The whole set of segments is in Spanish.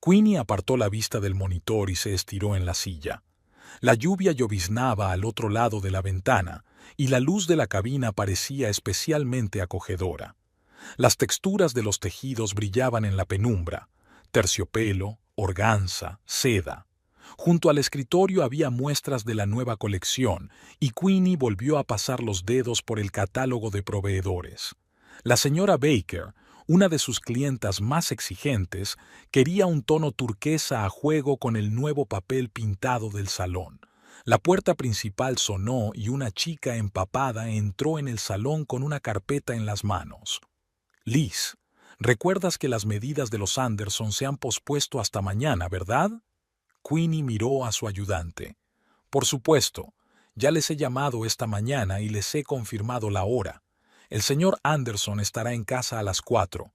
Queenie apartó la vista del monitor y se estiró en la silla. La lluvia lloviznaba al otro lado de la ventana, y la luz de la cabina parecía especialmente acogedora. Las texturas de los tejidos brillaban en la penumbra: terciopelo, organza, seda. Junto al escritorio había muestras de la nueva colección, y Queenie volvió a pasar los dedos por el catálogo de proveedores. La señora Baker, una de sus clientas más exigentes, quería un tono turquesa a juego con el nuevo papel pintado del salón. La puerta principal sonó y una chica empapada entró en el salón con una carpeta en las manos. «Liz, recuerdas que las medidas de los Anderson se han pospuesto hasta mañana, ¿verdad?». Queenie miró a su ayudante. «Por supuesto. Ya les he llamado esta mañana y les he confirmado la hora. El señor Anderson estará en casa a las 4».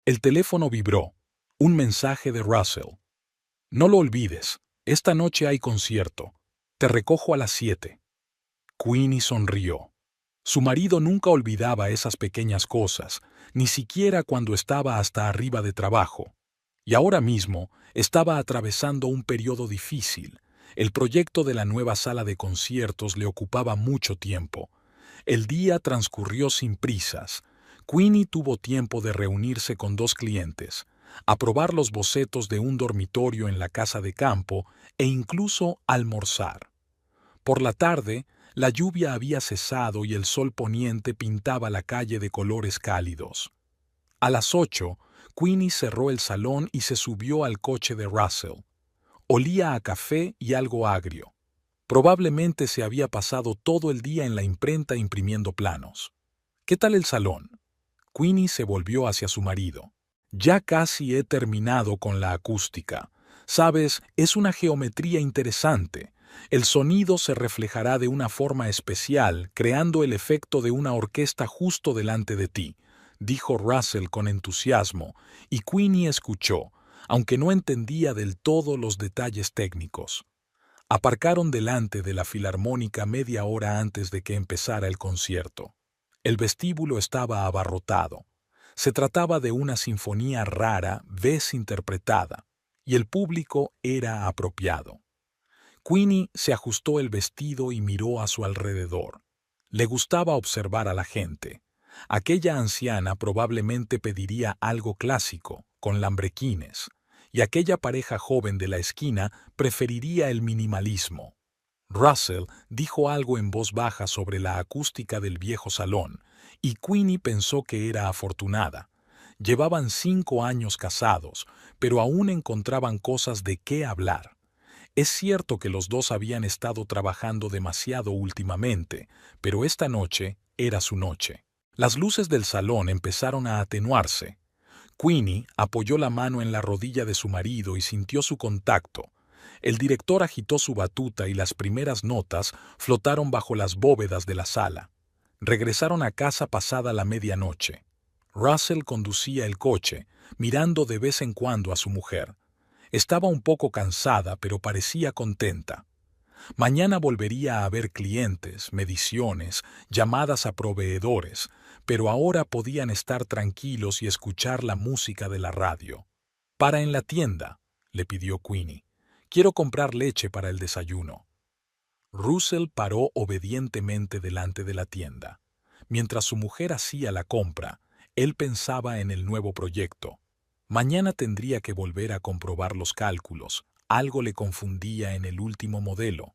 El teléfono vibró. Un mensaje de Russell. «No lo olvides. Esta noche hay concierto. Te recojo a las 7». Queenie sonrió. Su marido nunca olvidaba esas pequeñas cosas, ni siquiera cuando estaba hasta arriba de trabajo. Y ahora mismo estaba atravesando un periodo difícil. El proyecto de la nueva sala de conciertos le ocupaba mucho tiempo. El día transcurrió sin prisas. Queenie tuvo tiempo de reunirse con 2 clientes, aprobar los bocetos de un dormitorio en la casa de campo e incluso almorzar. Por la tarde, la lluvia había cesado y el sol poniente pintaba la calle de colores cálidos. A las 8, Queenie cerró el salón y se subió al coche de Russell. Olía a café y algo agrio. Probablemente se había pasado todo el día en la imprenta imprimiendo planos. «¿Qué tal el salón?». Queenie se volvió hacia su marido. «Ya casi he terminado con la acústica. Sabes, es una geometría interesante. El sonido se reflejará de una forma especial, creando el efecto de una orquesta justo delante de ti», dijo Russell con entusiasmo, y Queenie escuchó, aunque no entendía del todo los detalles técnicos. Aparcaron delante de la filarmónica media hora antes de que empezara el concierto. El vestíbulo estaba abarrotado. Se trataba de una sinfonía rara, desinterpretada, y el público era apropiado. Queenie se ajustó el vestido y miró a su alrededor. Le gustaba observar a la gente. Aquella anciana probablemente pediría algo clásico, con lambrequines, y aquella pareja joven de la esquina preferiría el minimalismo. Russell dijo algo en voz baja sobre la acústica del viejo salón, y Queenie pensó que era afortunada. Llevaban 5 años casados, pero aún encontraban cosas de qué hablar. Es cierto que los dos habían estado trabajando demasiado últimamente, pero esta noche era su noche. Las luces del salón empezaron a atenuarse. Queenie apoyó la mano en la rodilla de su marido y sintió su contacto. El director agitó su batuta y las primeras notas flotaron bajo las bóvedas de la sala. Regresaron a casa pasada la medianoche. Russell conducía el coche, mirando de vez en cuando a su mujer. Estaba un poco cansada, pero parecía contenta. Mañana volvería a haber clientes, mediciones, llamadas a proveedores, pero ahora podían estar tranquilos y escuchar la música de la radio. «Para en la tienda», le pidió Queenie. «Quiero comprar leche para el desayuno». Russell paró obedientemente delante de la tienda. Mientras su mujer hacía la compra, él pensaba en el nuevo proyecto. Mañana tendría que volver a comprobar los cálculos. Algo le confundía en el último modelo.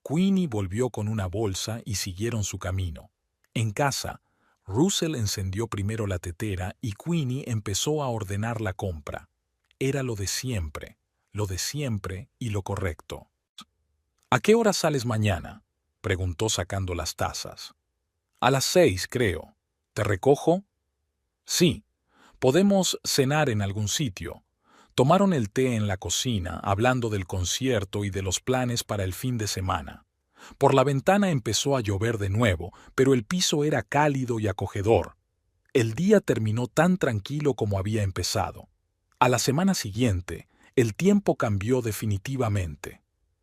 Queenie volvió con una bolsa y siguieron su camino. En casa, Russell encendió primero la tetera y Queenie empezó a ordenar la compra. Era lo de siempre y lo correcto. «¿A qué hora sales mañana?», preguntó sacando las tazas. «A las 6, creo. ¿Te recojo?». «Sí. Podemos cenar en algún sitio». Tomaron el té en la cocina, hablando del concierto y de los planes para el fin de semana. Por la ventana empezó a llover de nuevo, pero el piso era cálido y acogedor. El día terminó tan tranquilo como había empezado. A la semana siguiente, el tiempo cambió definitivamente.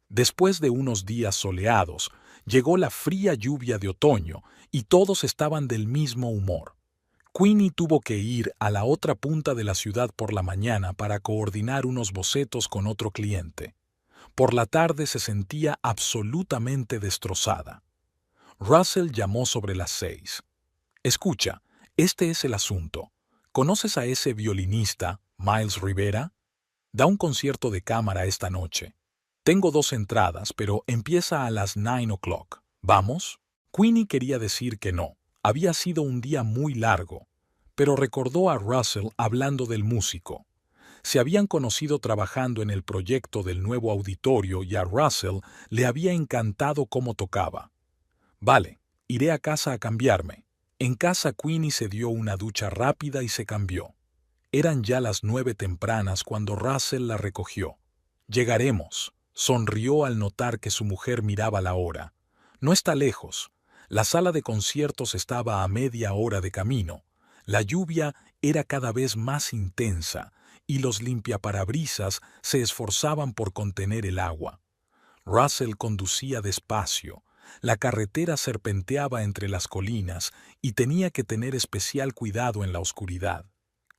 Después de unos días soleados, llegó la fría lluvia de otoño y todos estaban del mismo humor. Queenie tuvo que ir a la otra punta de la ciudad por la mañana para coordinar unos bocetos con otro cliente. Por la tarde se sentía absolutamente destrozada. Russell llamó sobre las 6. Escucha, este es el asunto. ¿Conoces a ese violinista, Miles Rivera? Da un concierto de cámara esta noche. Tengo 2 entradas, pero empieza a las 9 o'clock. ¿Vamos? Queenie quería decir que no. Había sido un día muy largo, pero recordó a Russell hablando del músico. Se habían conocido trabajando en el proyecto del nuevo auditorio y a Russell le había encantado cómo tocaba. Vale, iré a casa a cambiarme. En casa Queenie se dio una ducha rápida y se cambió. Eran ya las 9 tempranas cuando Russell la recogió. Llegaremos, sonrió al notar que su mujer miraba la hora. No está lejos. La sala de conciertos estaba a media hora de camino. La lluvia era cada vez más intensa y los limpiaparabrisas se esforzaban por contener el agua. Russell conducía despacio. La carretera serpenteaba entre las colinas y tenía que tener especial cuidado en la oscuridad.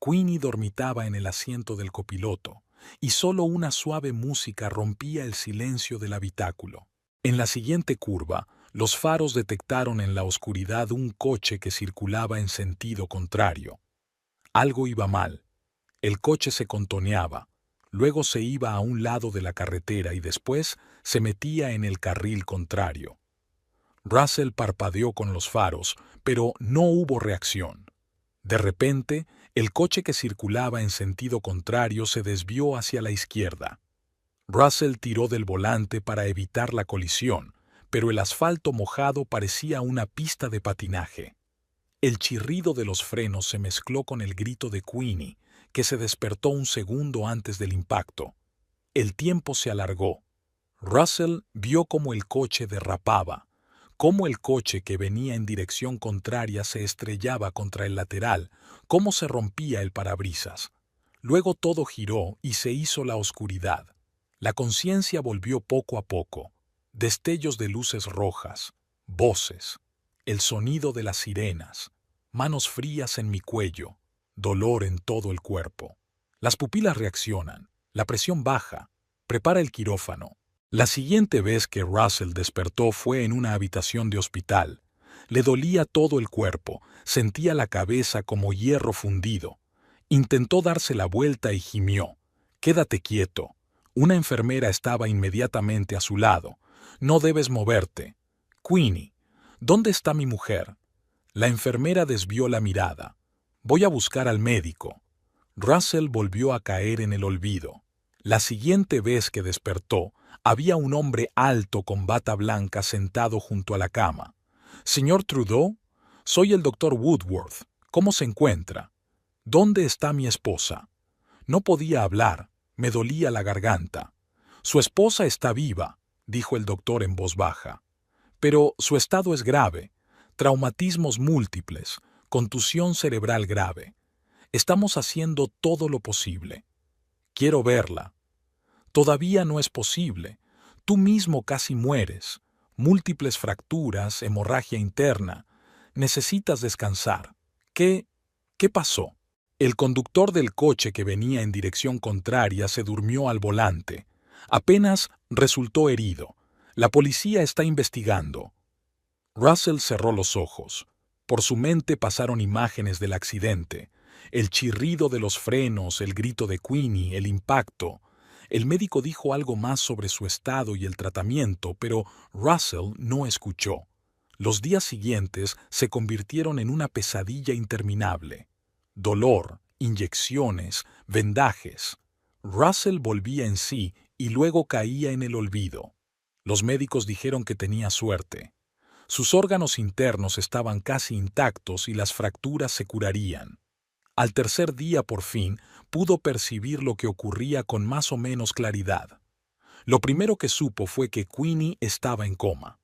Queenie dormitaba en el asiento del copiloto y solo una suave música rompía el silencio del habitáculo. En la siguiente curva, los faros detectaron en la oscuridad un coche que circulaba en sentido contrario. Algo iba mal. El coche se contoneaba, luego se iba a un lado de la carretera y después se metía en el carril contrario. Russell parpadeó con los faros, pero no hubo reacción. De repente, el coche que circulaba en sentido contrario se desvió hacia la izquierda. Russell tiró del volante para evitar la colisión, pero el asfalto mojado parecía una pista de patinaje. El chirrido de los frenos se mezcló con el grito de Queenie, que se despertó un segundo antes del impacto. El tiempo se alargó. Russell vio cómo el coche derrapaba, cómo el coche que venía en dirección contraria se estrellaba contra el lateral, cómo se rompía el parabrisas. Luego todo giró y se hizo la oscuridad. La conciencia volvió poco a poco. Destellos de luces rojas, voces, el sonido de las sirenas, manos frías en mi cuello, dolor en todo el cuerpo. Las pupilas reaccionan, la presión baja, prepara el quirófano. La siguiente vez que Russell despertó fue en una habitación de hospital. Le dolía todo el cuerpo, sentía la cabeza como hierro fundido. Intentó darse la vuelta y gimió. «Quédate quieto». Una enfermera estaba inmediatamente a su lado. «No debes moverte». «Queenie, ¿dónde está mi mujer?» La enfermera desvió la mirada. «Voy a buscar al médico». Russell volvió a caer en el olvido. La siguiente vez que despertó, había un hombre alto con bata blanca sentado junto a la cama. «Señor Trudeau, soy el doctor Woodworth. ¿Cómo se encuentra? ¿Dónde está mi esposa?» No podía hablar, me dolía la garganta. «Su esposa está viva», dijo el doctor en voz baja. «Pero su estado es grave. Traumatismos múltiples, contusión cerebral grave. Estamos haciendo todo lo posible. Quiero verla». «Todavía no es posible. Tú mismo casi mueres. Múltiples fracturas, hemorragia interna. Necesitas descansar». ¿Qué pasó? El conductor del coche que venía en dirección contraria se durmió al volante. Apenas resultó herido. La policía está investigando. Russell cerró los ojos. Por su mente pasaron imágenes del accidente. El chirrido de los frenos, el grito de Queenie, el impacto. El médico dijo algo más sobre su estado y el tratamiento, pero Russell no escuchó. Los días siguientes se convirtieron en una pesadilla interminable. Dolor, inyecciones, vendajes. Russell volvía en sí y luego caía en el olvido. Los médicos dijeron que tenía suerte. Sus órganos internos estaban casi intactos y las fracturas se curarían. Al tercer día, por fin, pudo percibir lo que ocurría con más o menos claridad. Lo primero que supo fue que Queenie estaba en coma.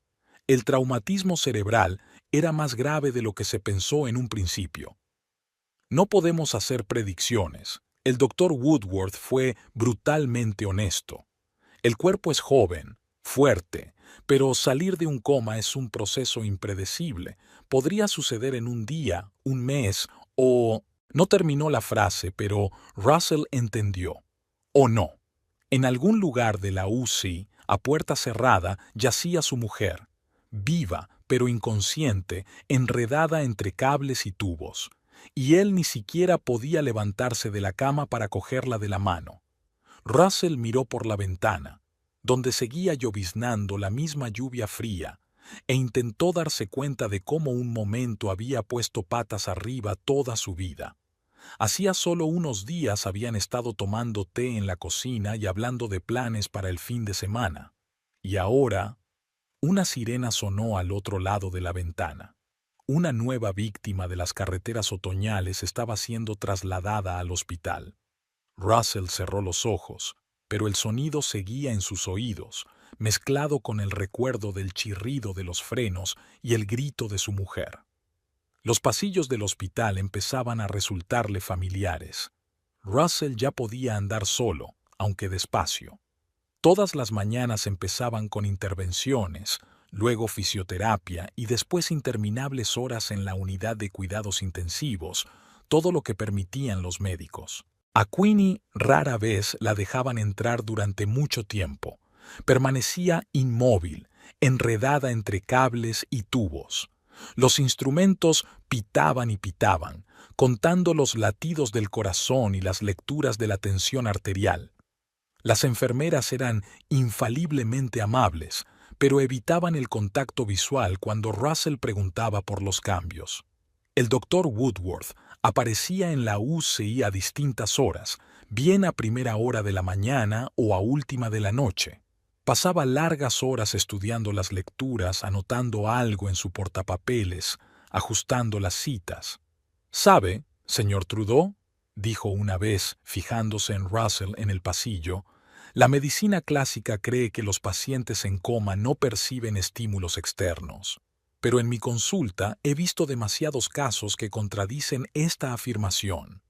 El traumatismo cerebral era más grave de lo que se pensó en un principio. No podemos hacer predicciones. El doctor Woodworth fue brutalmente honesto. El cuerpo es joven, fuerte, pero salir de un coma es un proceso impredecible. Podría suceder en un día, un mes O no terminó la frase, pero Russell entendió. O no. En algún lugar de la UCI, a puerta cerrada, yacía su mujer, viva pero inconsciente, enredada entre cables y tubos, y él ni siquiera podía levantarse de la cama para cogerla de la mano. Russell miró por la ventana, donde seguía lloviznando la misma lluvia fría, e intentó darse cuenta de cómo un momento había puesto patas arriba toda su vida. Hacía solo unos días habían estado tomando té en la cocina y hablando de planes para el fin de semana. Y ahora, una sirena sonó al otro lado de la ventana. Una nueva víctima de las carreteras otoñales estaba siendo trasladada al hospital. Russell cerró los ojos, pero el sonido seguía en sus oídos, mezclado con el recuerdo del chirrido de los frenos y el grito de su mujer. Los pasillos del hospital empezaban a resultarle familiares. Russell ya podía andar solo, aunque despacio. Todas las mañanas empezaban con intervenciones, luego fisioterapia y después interminables horas en la unidad de cuidados intensivos, todo lo que permitían los médicos. A Queenie rara vez la dejaban entrar durante mucho tiempo. Permanecía inmóvil, enredada entre cables y tubos. Los instrumentos pitaban y pitaban, contando los latidos del corazón y las lecturas de la tensión arterial. Las enfermeras eran infaliblemente amables, pero evitaban el contacto visual cuando Russell preguntaba por los cambios. El doctor Woodworth aparecía en la UCI a distintas horas, bien a primera hora de la mañana o a última de la noche. Pasaba largas horas estudiando las lecturas, anotando algo en su portapapeles, ajustando las citas. «¿Sabe, señor Trudeau?», dijo una vez, fijándose en Russell en el pasillo, «la medicina clásica cree que los pacientes en coma no perciben estímulos externos. Pero en mi consulta he visto demasiados casos que contradicen esta afirmación».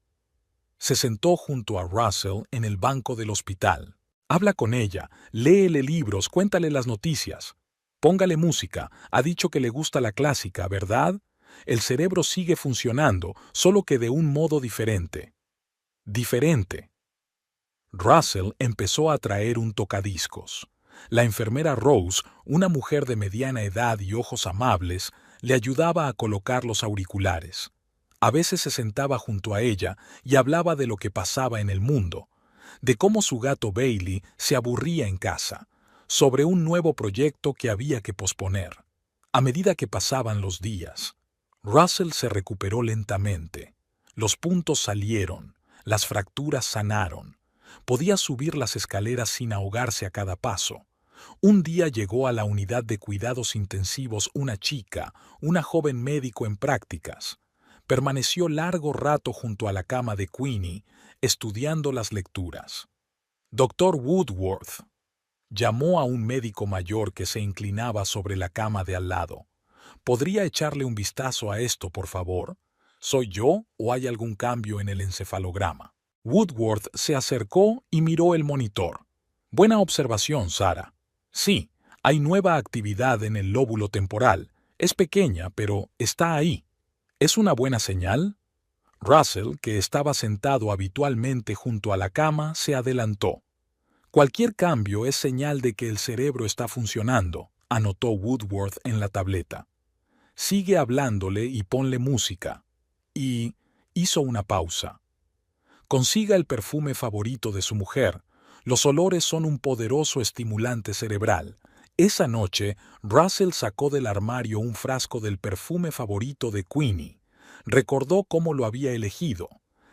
Se sentó junto a Russell en el banco del hospital. «Habla con ella, léele libros, cuéntale las noticias. Póngale música, ha dicho que le gusta la clásica, ¿verdad? El cerebro sigue funcionando, solo que de un modo diferente». Diferente. Russell empezó a traer un tocadiscos. La enfermera Rose, una mujer de mediana edad y ojos amables, le ayudaba a colocar los auriculares. A veces se sentaba junto a ella y hablaba de lo que pasaba en el mundo, de cómo su gato Bailey se aburría en casa, sobre un nuevo proyecto que había que posponer. A medida que pasaban los días, Russell se recuperó lentamente. Los puntos salieron, las fracturas sanaron. Podía subir las escaleras sin ahogarse a cada paso. Un día llegó a la unidad de cuidados intensivos una chica, una joven médico en prácticas. Permaneció largo rato junto a la cama de Queenie, estudiando las lecturas. «Doctor Woodworth», llamó a un médico mayor que se inclinaba sobre la cama de al lado. «¿Podría echarle un vistazo a esto, por favor? ¿Soy yo o hay algún cambio en el encefalograma?» Woodworth se acercó y miró el monitor. «Buena observación, Sara. Sí, hay nueva actividad en el lóbulo temporal. Es pequeña, pero está ahí. ¿Es una buena señal?» Russell, que estaba sentado habitualmente junto a la cama, se adelantó. «Cualquier cambio es señal de que el cerebro está funcionando», anotó Woodworth en la tableta. «Sigue hablándole y ponle música». Y hizo una pausa. «Consiga el perfume favorito de su mujer. Los olores son un poderoso estimulante cerebral». Esa noche, Russell sacó del armario un frasco del perfume favorito de Queenie. Recordó cómo lo había elegido.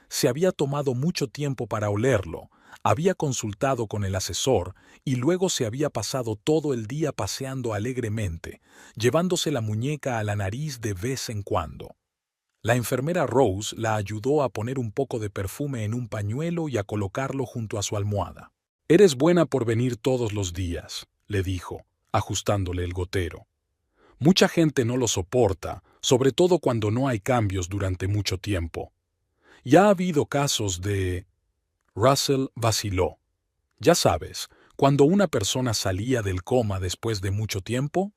Se había tomado mucho tiempo para olerlo, había consultado con el asesor y luego se había pasado todo el día paseando alegremente, llevándose la muñeca a la nariz de vez en cuando. La enfermera Rose la ayudó a poner un poco de perfume en un pañuelo y a colocarlo junto a su almohada. «Eres buena por venir todos los días», le dijo, ajustándole el gotero. «Mucha gente no lo soporta, sobre todo cuando no hay cambios durante mucho tiempo. Ya ha habido casos de...» Russell vaciló. «Ya sabes, cuando una persona salía del coma después de mucho tiempo».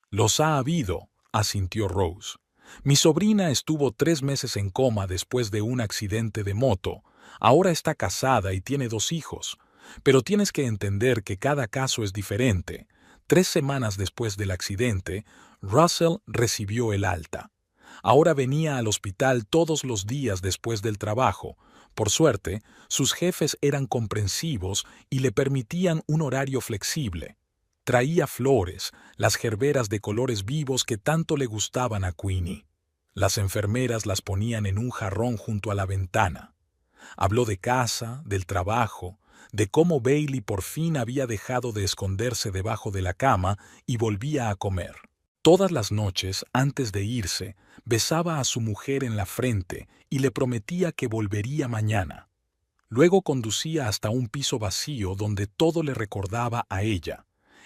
«Los ha habido», asintió Rose. Mi sobrina estuvo 3 meses en coma después de un accidente de moto. Ahora está casada y tiene 2 hijos. Pero tienes que entender que cada caso es diferente. 3 semanas después del accidente, Russell recibió el alta. Ahora venía al hospital todos los días después del trabajo. Por suerte, sus jefes eran comprensivos y le permitían un horario flexible. Traía flores, las gerberas de colores vivos que tanto le gustaban a Queenie. Las enfermeras las ponían en un jarrón junto a la ventana. Habló de casa, del trabajo, de cómo Bailey por fin había dejado de esconderse debajo de la cama y volvía a comer. Todas las noches, antes de irse, besaba a su mujer en la frente y le prometía que volvería mañana. Luego conducía hasta un piso vacío donde todo le recordaba a ella.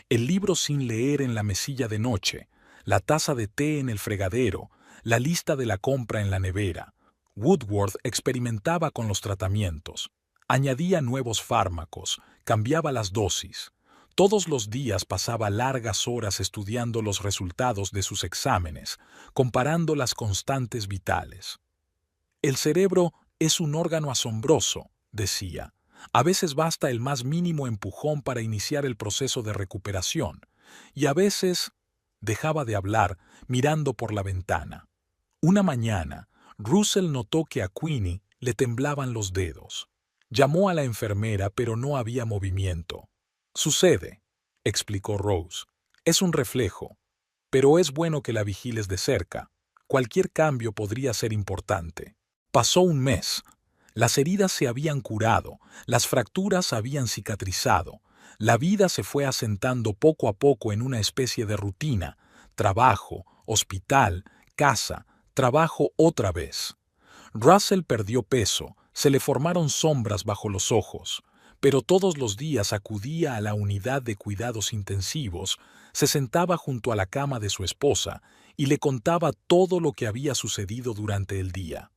El libro sin leer en la mesilla de noche, la taza de té en el fregadero, la lista de la compra en la nevera. Woodworth experimentaba con los tratamientos. Añadía nuevos fármacos, cambiaba las dosis. Todos los días pasaba largas horas estudiando los resultados de sus exámenes, comparando las constantes vitales. El cerebro es un órgano asombroso, decía. A veces basta el más mínimo empujón para iniciar el proceso de recuperación, y a veces dejaba de hablar mirando por la ventana. Una mañana, Russell notó que a Queenie le temblaban los dedos. Llamó a la enfermera, pero no había movimiento. «Sucede», explicó Rose. «Es un reflejo, pero es bueno que la vigiles de cerca. Cualquier cambio podría ser importante». Pasó un mes. Las heridas se habían curado, las fracturas habían cicatrizado. La vida se fue asentando poco a poco en una especie de rutina. Trabajo, hospital, casa, trabajo otra vez. Russell perdió peso, se le formaron sombras bajo los ojos, pero todos los días acudía a la unidad de cuidados intensivos, se sentaba junto a la cama de su esposa y le contaba todo lo que había sucedido durante el día.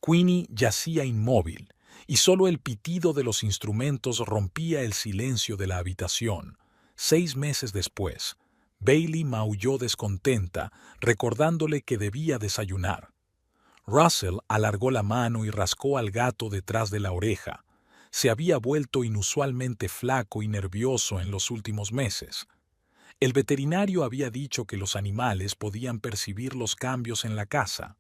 Queenie yacía inmóvil, y solo el pitido de los instrumentos rompía el silencio de la habitación. 6 meses después, Bailey maulló descontenta, recordándole que debía desayunar. Russell alargó la mano y rascó al gato detrás de la oreja. Se había vuelto inusualmente flaco y nervioso en los últimos meses. El veterinario había dicho que los animales podían percibir los cambios en la casa.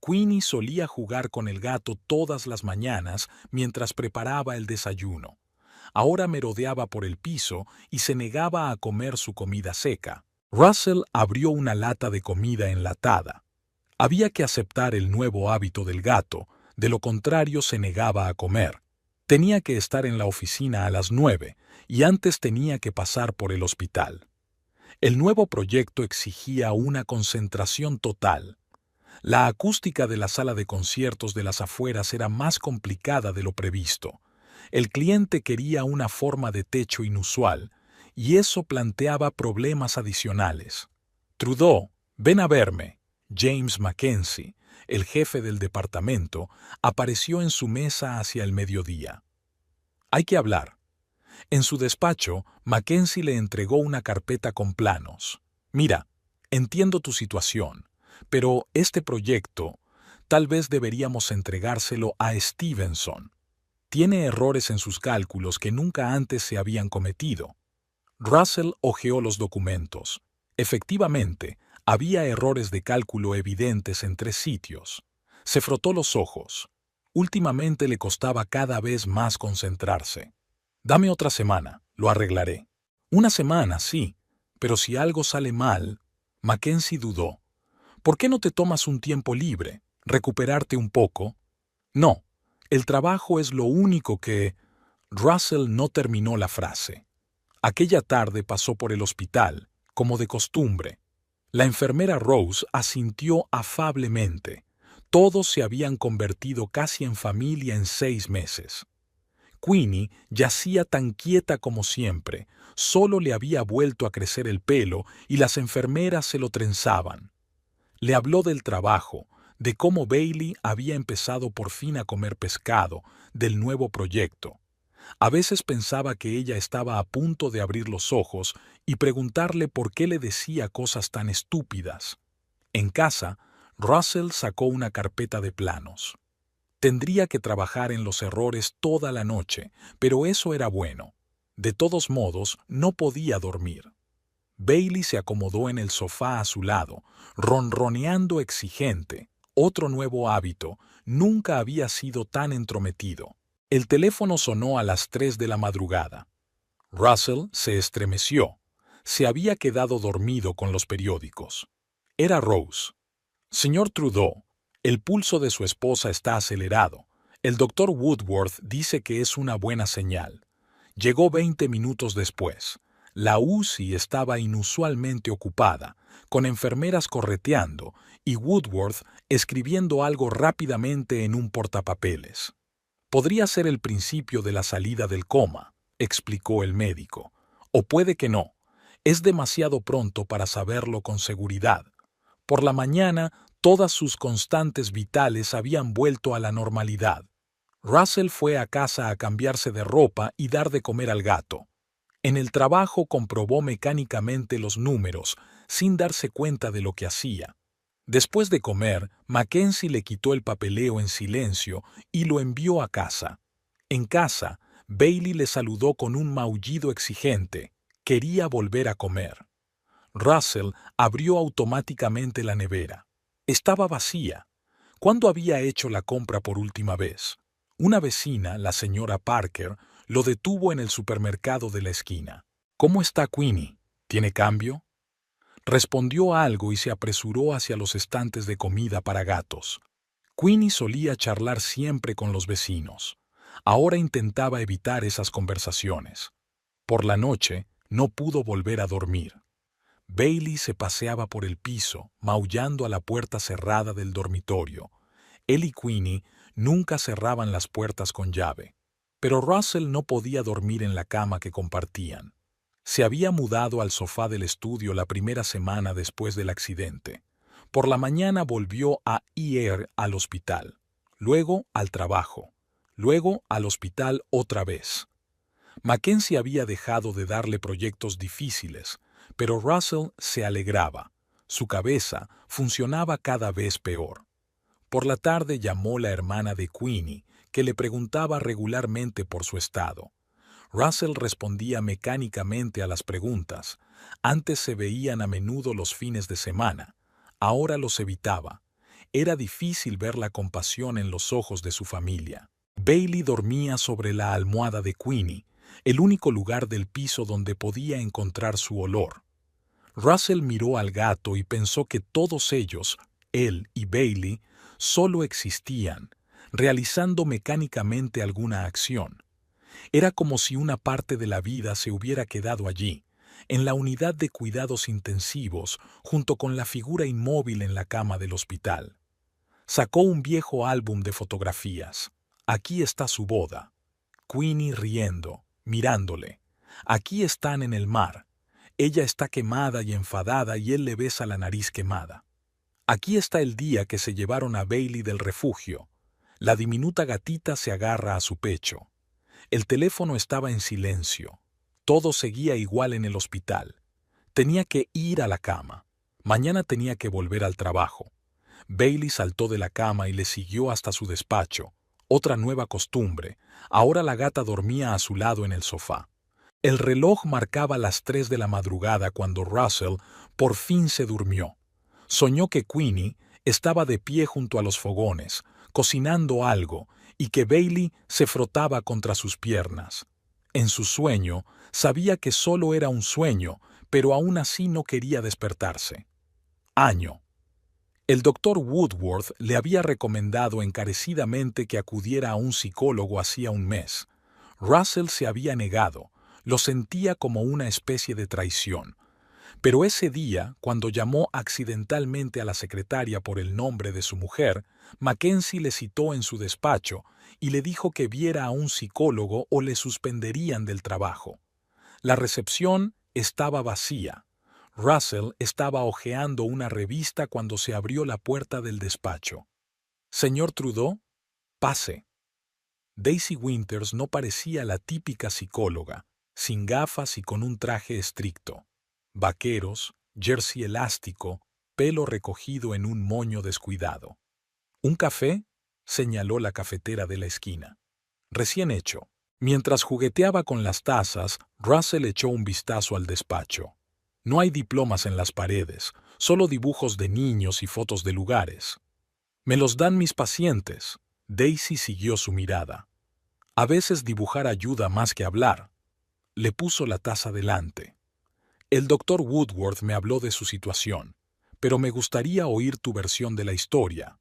Queenie solía jugar con el gato todas las mañanas mientras preparaba el desayuno. Ahora merodeaba por el piso y se negaba a comer su comida seca. Russell abrió una lata de comida enlatada. Había que aceptar el nuevo hábito del gato, de lo contrario se negaba a comer. Tenía que estar en la oficina a las 9 y antes tenía que pasar por el hospital. El nuevo proyecto exigía una concentración total. La acústica de la sala de conciertos de las afueras era más complicada de lo previsto. El cliente quería una forma de techo inusual, y eso planteaba problemas adicionales. «Trudeau, ven a verme». James Mackenzie, el jefe del departamento, apareció en su mesa hacia el mediodía. «Hay que hablar». En su despacho, Mackenzie le entregó una carpeta con planos. «Mira, entiendo tu situación, pero este proyecto, tal vez deberíamos entregárselo a Stevenson. Tiene errores en sus cálculos que nunca antes se habían cometido». Russell hojeó los documentos. Efectivamente, había errores de cálculo evidentes en 3 sitios. Se frotó los ojos. Últimamente le costaba cada vez más concentrarse. «Dame otra semana, lo arreglaré». «Una semana, sí, pero si algo sale mal...» Mackenzie dudó. «¿Por qué no te tomas un tiempo libre? ¿Recuperarte un poco?» «No, el trabajo es lo único que...» Russell no terminó la frase. Aquella tarde pasó por el hospital, como de costumbre. La enfermera Rose asintió afablemente. Todos se habían convertido casi en familia en 6 meses. Queenie yacía tan quieta como siempre, solo le había vuelto a crecer el pelo y las enfermeras se lo trenzaban. Le habló del trabajo, de cómo Bailey había empezado por fin a comer pescado, del nuevo proyecto. A veces pensaba que ella estaba a punto de abrir los ojos y preguntarle por qué le decía cosas tan estúpidas. En casa, Russell sacó una carpeta de planos. Tendría que trabajar en los errores toda la noche, pero eso era bueno. De todos modos, no podía dormir. Bailey se acomodó en el sofá a su lado, ronroneando exigente. Otro nuevo hábito, nunca había sido tan entrometido. El teléfono sonó a las 3 de la madrugada. Russell se estremeció. Se había quedado dormido con los periódicos. Era Rose. Señor Trudeau, el pulso de su esposa está acelerado. El doctor Woodworth dice que es una buena señal. Llegó 20 minutos después. La UCI estaba inusualmente ocupada, con enfermeras correteando y Woodworth escribiendo algo rápidamente en un portapapeles. Podría ser el principio de la salida del coma, explicó el médico. O puede que no. Es demasiado pronto para saberlo con seguridad. Por la mañana, todas sus constantes vitales habían vuelto a la normalidad. Russell fue a casa a cambiarse de ropa y dar de comer al gato. En el trabajo comprobó mecánicamente los números, sin darse cuenta de lo que hacía. Después de comer, Mackenzie le quitó el papeleo en silencio y lo envió a casa. En casa, Bailey le saludó con un maullido exigente. Quería volver a comer. Russell abrió automáticamente la nevera. Estaba vacía. ¿Cuándo había hecho la compra por última vez? Una vecina, la señora Parker, lo detuvo en el supermercado de la esquina. ¿Cómo está Queenie? ¿Tiene cambio? Respondió algo y se apresuró hacia los estantes de comida para gatos. Queenie solía charlar siempre con los vecinos. Ahora intentaba evitar esas conversaciones. Por la noche, no pudo volver a dormir. Bailey se paseaba por el piso, maullando a la puerta cerrada del dormitorio. Él y Queenie nunca cerraban las puertas con llave. Pero Russell no podía dormir en la cama que compartían. Se había mudado al sofá del estudio la primera semana después del accidente. Por la mañana volvió a ir al hospital, luego al trabajo, luego al hospital otra vez. Mackenzie había dejado de darle proyectos difíciles, pero Russell se alegraba. Su cabeza funcionaba cada vez peor. Por la tarde llamó la hermana de Queenie, que le preguntaba regularmente por su estado. Russell respondía mecánicamente a las preguntas. Antes se veían a menudo los fines de semana. Ahora los evitaba. Era difícil ver la compasión en los ojos de su familia. Bailey dormía sobre la almohada de Queenie, el único lugar del piso donde podía encontrar su olor. Russell miró al gato y pensó que todos ellos, él y Bailey, solo existían, realizando mecánicamente alguna acción. Era como si una parte de la vida se hubiera quedado allí, en la unidad de cuidados intensivos, junto con la figura inmóvil en la cama del hospital. Sacó un viejo álbum de fotografías. Aquí está su boda. Queenie riendo, mirándole. Aquí están en el mar. Ella está quemada y enfadada y él le besa la nariz quemada. Aquí está el día que se llevaron a Bailey del refugio. La diminuta gatita se agarra a su pecho. El teléfono estaba en silencio. Todo seguía igual en el hospital. Tenía que ir a la cama. Mañana tenía que volver al trabajo. Bailey saltó de la cama y le siguió hasta su despacho. Otra nueva costumbre. Ahora la gata dormía a su lado en el sofá. El reloj marcaba las 3 de la madrugada cuando Russell por fin se durmió. Soñó que Queenie estaba de pie junto a los fogones, cocinando algo, y que Bailey se frotaba contra sus piernas. En su sueño, sabía que solo era un sueño, pero aún así no quería despertarse. Año. El doctor Woodworth le había recomendado encarecidamente que acudiera a un psicólogo hacía un mes. Russell se había negado, lo sentía como una especie de traición. Pero ese día, cuando llamó accidentalmente a la secretaria por el nombre de su mujer, Mackenzie le citó en su despacho y le dijo que viera a un psicólogo o le suspenderían del trabajo. La recepción estaba vacía. Russell estaba hojeando una revista cuando se abrió la puerta del despacho. «Señor Trudeau, pase». Daisy Winters no parecía la típica psicóloga, sin gafas y con un traje estricto. Vaqueros, jersey elástico, pelo recogido en un moño descuidado. ¿Un café?, señaló la cafetera de la esquina. Recién hecho. Mientras jugueteaba con las tazas, Russell echó un vistazo al despacho. No hay diplomas en las paredes, solo dibujos de niños y fotos de lugares. Me los dan mis pacientes. Daisy siguió su mirada. A veces dibujar ayuda más que hablar. Le puso la taza delante. El doctor Woodworth me habló de su situación, pero me gustaría oír tu versión de la historia.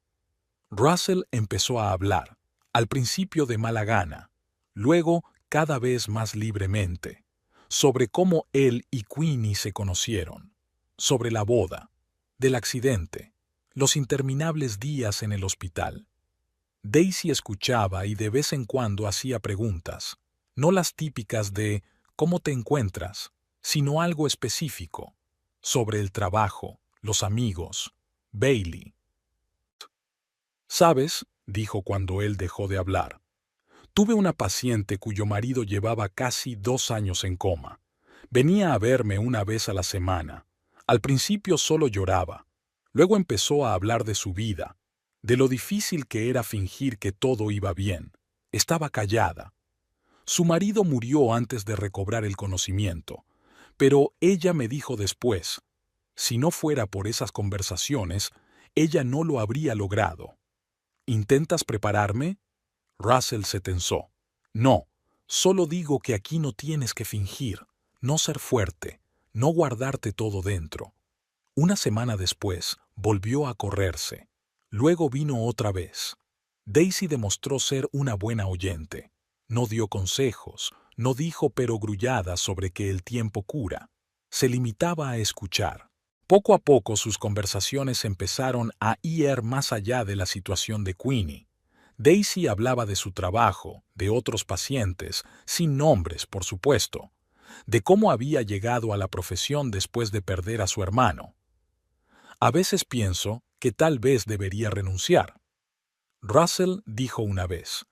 Russell empezó a hablar, al principio de mala gana, luego cada vez más libremente, sobre cómo él y Queenie se conocieron, sobre la boda, del accidente, los interminables días en el hospital. Daisy escuchaba y de vez en cuando hacía preguntas, no las típicas de ¿cómo te encuentras?, sino algo específico, sobre el trabajo, los amigos, Bailey. «¿Sabes?», dijo cuando él dejó de hablar. «Tuve una paciente cuyo marido llevaba casi 2 años en coma. Venía a verme una vez a la semana. Al principio solo lloraba. Luego empezó a hablar de su vida, de lo difícil que era fingir que todo iba bien. Estaba callada. Su marido murió antes de recobrar el conocimiento, pero ella me dijo después, si no fuera por esas conversaciones, ella no lo habría logrado. ¿Intentas prepararme?». Russell se tensó. «No, solo digo que aquí no tienes que fingir, no ser fuerte, no guardarte todo dentro». Una semana después, volvió a correrse. Luego vino otra vez. Daisy demostró ser una buena oyente. No dio consejos, no dijo perogrulladas sobre que el tiempo cura. Se limitaba a escuchar. Poco a poco sus conversaciones empezaron a ir más allá de la situación de Queenie. Daisy hablaba de su trabajo, de otros pacientes, sin nombres, por supuesto, de cómo había llegado a la profesión después de perder a su hermano. «A veces pienso que tal vez debería renunciar». Russell dijo una vez,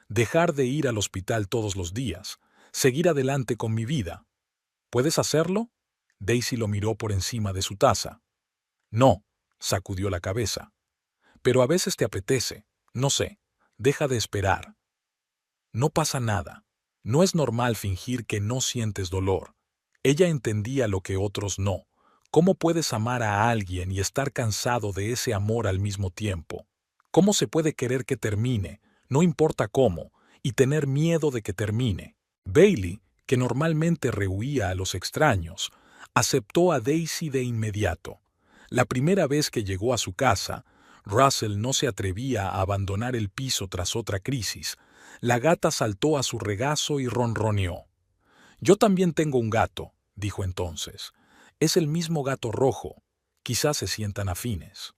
«dejar de ir al hospital todos los días, seguir adelante con mi vida. ¿Puedes hacerlo?». Daisy lo miró por encima de su taza. «No», sacudió la cabeza. «Pero a veces te apetece, no sé, deja de esperar». «No pasa nada. No es normal fingir que no sientes dolor». Ella entendía lo que otros no. ¿Cómo puedes amar a alguien y estar cansado de ese amor al mismo tiempo? ¿Cómo se puede querer que termine, no importa cómo, y tener miedo de que termine? Bailey, que normalmente rehuía a los extraños, aceptó a Daisy de inmediato. La primera vez que llegó a su casa, Russell no se atrevía a abandonar el piso tras otra crisis. La gata saltó a su regazo y ronroneó. «Yo también tengo un gato», dijo entonces. «Es el mismo gato rojo. Quizás se sientan afines».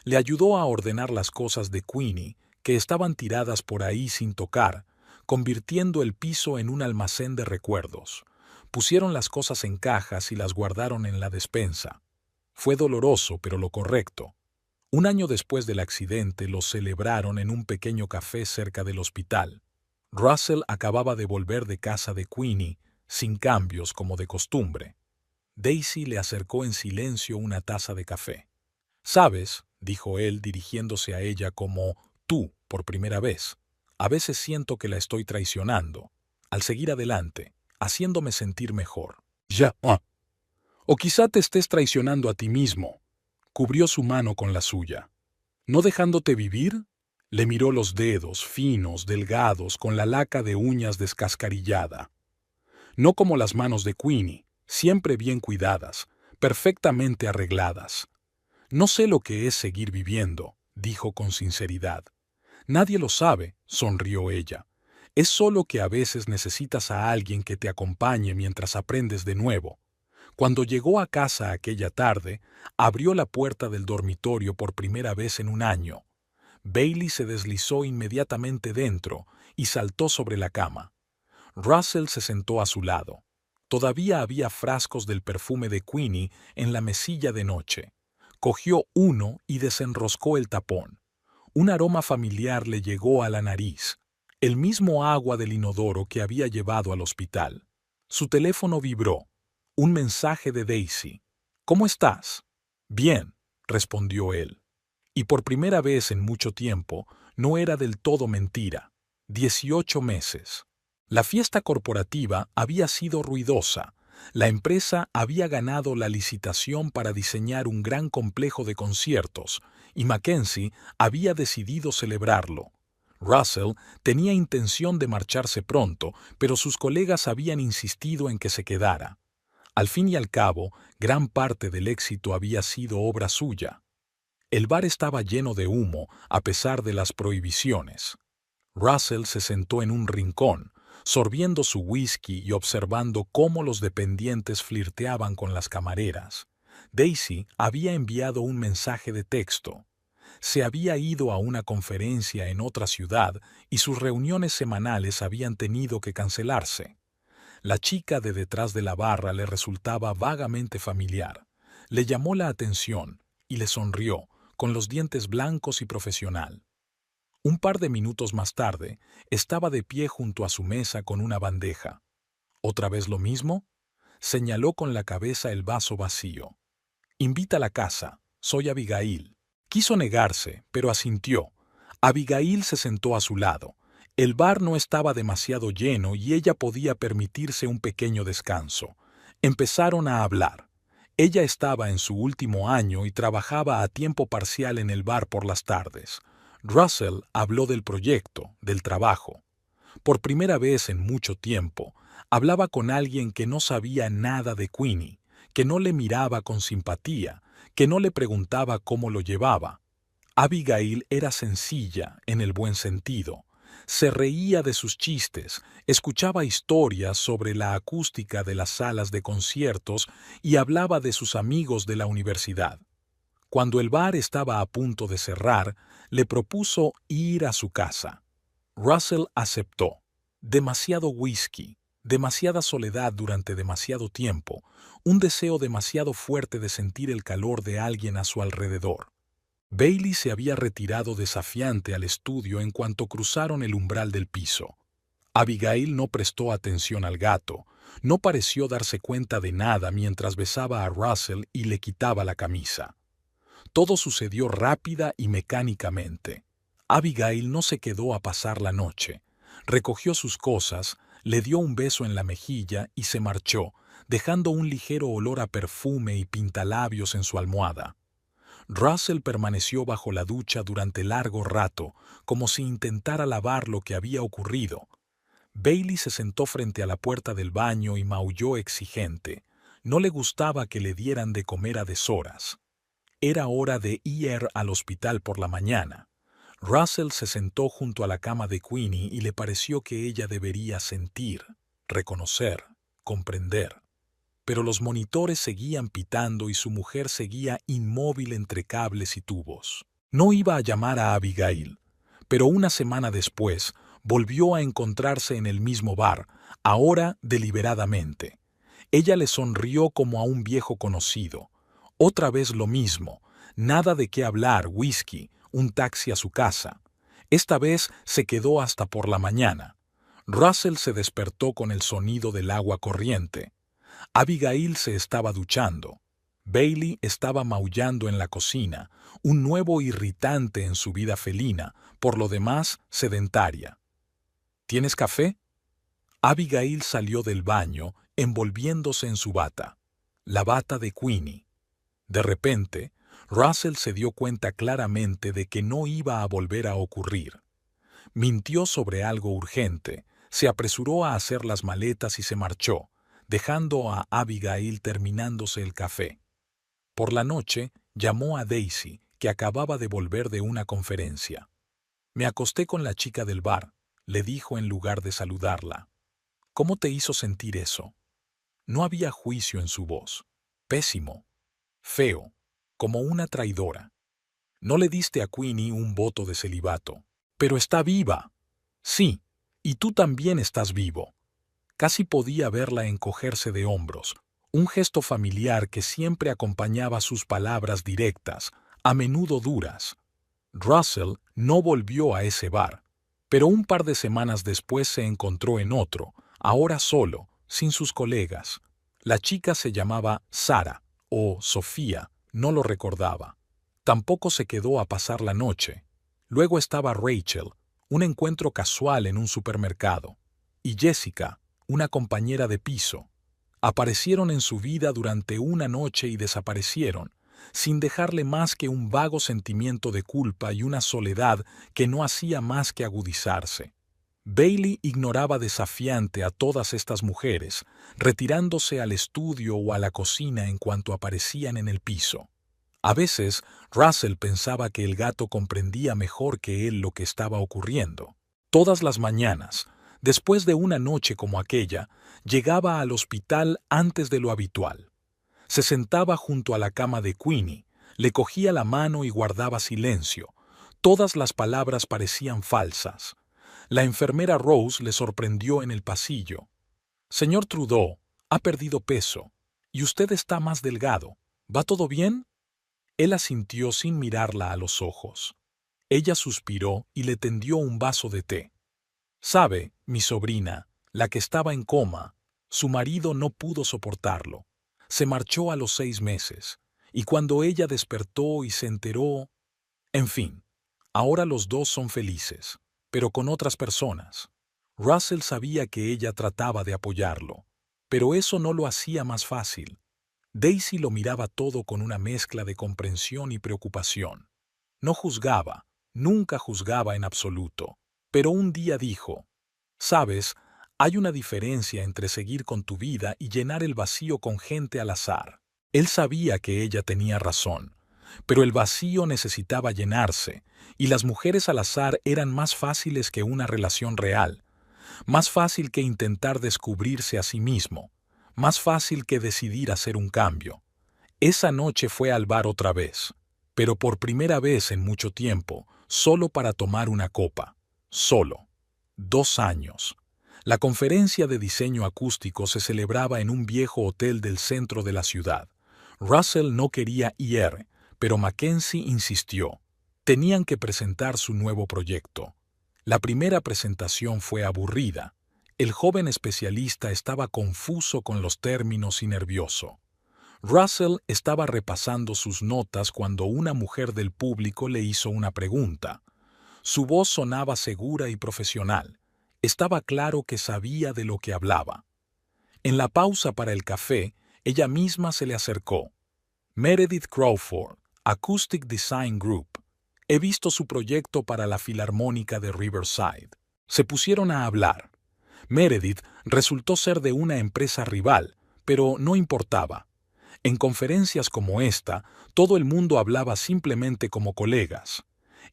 Le ayudó a ordenar las cosas de Queenie, que estaban tiradas por ahí sin tocar, convirtiendo el piso en un almacén de recuerdos. Pusieron las cosas en cajas y las guardaron en la despensa. Fue doloroso, pero lo correcto. Un año después del accidente lo celebraron en un pequeño café cerca del hospital. Russell acababa de volver de casa de Queenie, sin cambios como de costumbre. Daisy le acercó en silencio una taza de café. «¿Sabes?», dijo él dirigiéndose a ella como tú por primera vez, «a veces siento que la estoy traicionando, al seguir adelante, haciéndome sentir mejor». «Ya, o quizá te estés traicionando a ti mismo». Cubrió su mano con la suya. «¿No dejándote vivir?». Le miró los dedos, finos, delgados, con la laca de uñas descascarillada. No como las manos de Queenie, siempre bien cuidadas, perfectamente arregladas. «No sé lo que es seguir viviendo», dijo con sinceridad. «Nadie lo sabe», sonrió ella. «Es solo que a veces necesitas a alguien que te acompañe mientras aprendes de nuevo». Cuando llegó a casa aquella tarde, abrió la puerta del dormitorio por primera vez en un año. Bailey se deslizó inmediatamente dentro y saltó sobre la cama. Russell se sentó a su lado. Todavía había frascos del perfume de Queenie en la mesilla de noche. Cogió uno y desenroscó el tapón. Un aroma familiar le llegó a la nariz, el mismo agua del inodoro que había llevado al hospital. Su teléfono vibró. Un mensaje de Daisy. «¿Cómo estás?». Bien, respondió él. Y por primera vez en mucho tiempo, no era del todo mentira. 18 meses. La fiesta corporativa había sido ruidosa. La empresa había ganado la licitación para diseñar un gran complejo de conciertos, y Mackenzie había decidido celebrarlo. Russell tenía intención de marcharse pronto, pero sus colegas habían insistido en que se quedara. Al fin y al cabo, gran parte del éxito había sido obra suya. El bar estaba lleno de humo, a pesar de las prohibiciones. Russell se sentó en un rincón, sorbiendo su whisky y observando cómo los dependientes flirteaban con las camareras. Daisy había enviado un mensaje de texto. Se había ido a una conferencia en otra ciudad y sus reuniones semanales habían tenido que cancelarse. La chica de detrás de la barra le resultaba vagamente familiar. Le llamó la atención y le sonrió, con los dientes blancos y profesional. Un par de minutos más tarde, estaba de pie junto a su mesa con una bandeja. ¿Otra vez lo mismo? Señaló con la cabeza el vaso vacío. Invita a la casa. Soy Abigail. Quiso negarse, pero asintió. Abigail se sentó a su lado. El bar no estaba demasiado lleno y ella podía permitirse un pequeño descanso. Empezaron a hablar. Ella estaba en su último año y trabajaba a tiempo parcial en el bar por las tardes. Russell habló del proyecto, del trabajo. Por primera vez en mucho tiempo, hablaba con alguien que no sabía nada de Queenie, que no le miraba con simpatía, que no le preguntaba cómo lo llevaba. Abigail era sencilla en el buen sentido. Se reía de sus chistes, escuchaba historias sobre la acústica de las salas de conciertos y hablaba de sus amigos de la universidad. Cuando el bar estaba a punto de cerrar, le propuso ir a su casa. Russell aceptó. Demasiado whisky, demasiada soledad durante demasiado tiempo, un deseo demasiado fuerte de sentir el calor de alguien a su alrededor. Bailey se había retirado desafiante al estudio en cuanto cruzaron el umbral del piso. Abigail no prestó atención al gato, no pareció darse cuenta de nada mientras besaba a Russell y le quitaba la camisa. Todo sucedió rápida y mecánicamente. Abigail no se quedó a pasar la noche. Recogió sus cosas, le dio un beso en la mejilla y se marchó, dejando un ligero olor a perfume y pintalabios en su almohada. Russell permaneció bajo la ducha durante largo rato, como si intentara lavar lo que había ocurrido. Bailey se sentó frente a la puerta del baño y maulló exigente. No le gustaba que le dieran de comer a deshoras. Era hora de ir al hospital por la mañana. Russell se sentó junto a la cama de Queenie y le pareció que ella debería sentir, reconocer, comprender. Pero los monitores seguían pitando y su mujer seguía inmóvil entre cables y tubos. No iba a llamar a Abigail, pero una semana después volvió a encontrarse en el mismo bar, ahora deliberadamente. Ella le sonrió como a un viejo conocido. Otra vez lo mismo, nada de qué hablar, whisky, un taxi a su casa. Esta vez se quedó hasta por la mañana. Russell se despertó con el sonido del agua corriente. Abigail se estaba duchando. Bailey estaba maullando en la cocina, un nuevo irritante en su vida felina, por lo demás sedentaria. ¿Tienes café? Abigail salió del baño, envolviéndose en su bata, la bata de Queenie. De repente, Russell se dio cuenta claramente de que no iba a volver a ocurrir. Mintió sobre algo urgente, se apresuró a hacer las maletas y se marchó, dejando a Abigail terminándose el café. Por la noche, llamó a Daisy, que acababa de volver de una conferencia. Me acosté con la chica del bar, le dijo en lugar de saludarla. ¿Cómo te hizo sentir eso? No había juicio en su voz. Pésimo. Feo. Como una traidora. No le diste a Queenie un voto de celibato. Pero está viva. Sí, y tú también estás vivo. Casi podía verla encogerse de hombros, un gesto familiar que siempre acompañaba sus palabras directas, a menudo duras. Russell no volvió a ese bar, pero un par de semanas después se encontró en otro, ahora solo, sin sus colegas. La chica se llamaba Sara, o Sofía, No lo recordaba. Tampoco se quedó a pasar la noche. Luego estaba Rachel, un encuentro casual en un supermercado, y Jessica, una compañera de piso. Aparecieron en su vida durante una noche y desaparecieron, sin dejarle más que un vago sentimiento de culpa y una soledad que no hacía más que agudizarse. Bailey ignoraba desafiante a todas estas mujeres, retirándose al estudio o a la cocina en cuanto aparecían en el piso. A veces, Russell pensaba que el gato comprendía mejor que él lo que estaba ocurriendo. Todas las mañanas, después de una noche como aquella, llegaba al hospital antes de lo habitual. Se sentaba junto a la cama de Queenie, le cogía la mano y guardaba silencio. Todas las palabras parecían falsas. La enfermera Rose le sorprendió en el pasillo. «Señor Trudeau, ha perdido peso, y usted está más delgado. ¿Va todo bien?» Él asintió sin mirarla a los ojos. Ella suspiró y le tendió un vaso de té. «Sabe, mi sobrina, la que estaba en coma, su marido no pudo soportarlo. Se marchó a los 6 meses, y cuando ella despertó y se enteró... En fin, ahora los dos son felices, pero con otras personas». Russell sabía que ella trataba de apoyarlo, pero eso no lo hacía más fácil. Daisy lo miraba todo con una mezcla de comprensión y preocupación. No juzgaba, nunca juzgaba en absoluto, pero un día dijo: «Sabes, hay una diferencia entre seguir con tu vida y llenar el vacío con gente al azar». Él sabía que ella tenía razón, pero el vacío necesitaba llenarse, y las mujeres al azar eran más fáciles que una relación real, más fácil que intentar descubrirse a sí mismo, más fácil que decidir hacer un cambio. Esa noche fue al bar otra vez, pero por primera vez en mucho tiempo, solo para tomar una copa. Solo. 2 años. La conferencia de diseño acústico se celebraba en un viejo hotel del centro de la ciudad. Russell no quería ir, pero Mackenzie insistió. Tenían que presentar su nuevo proyecto. La primera presentación fue aburrida. El joven especialista estaba confuso con los términos y nervioso. Russell estaba repasando sus notas cuando una mujer del público le hizo una pregunta. Su voz sonaba segura y profesional. Estaba claro que sabía de lo que hablaba. En la pausa para el café, ella misma se le acercó. «Meredith Crawford, Acoustic Design Group. He visto su proyecto para la Filarmónica de Riverside». Se pusieron a hablar. Meredith resultó ser de una empresa rival, pero no importaba. En conferencias como esta, todo el mundo hablaba simplemente como colegas.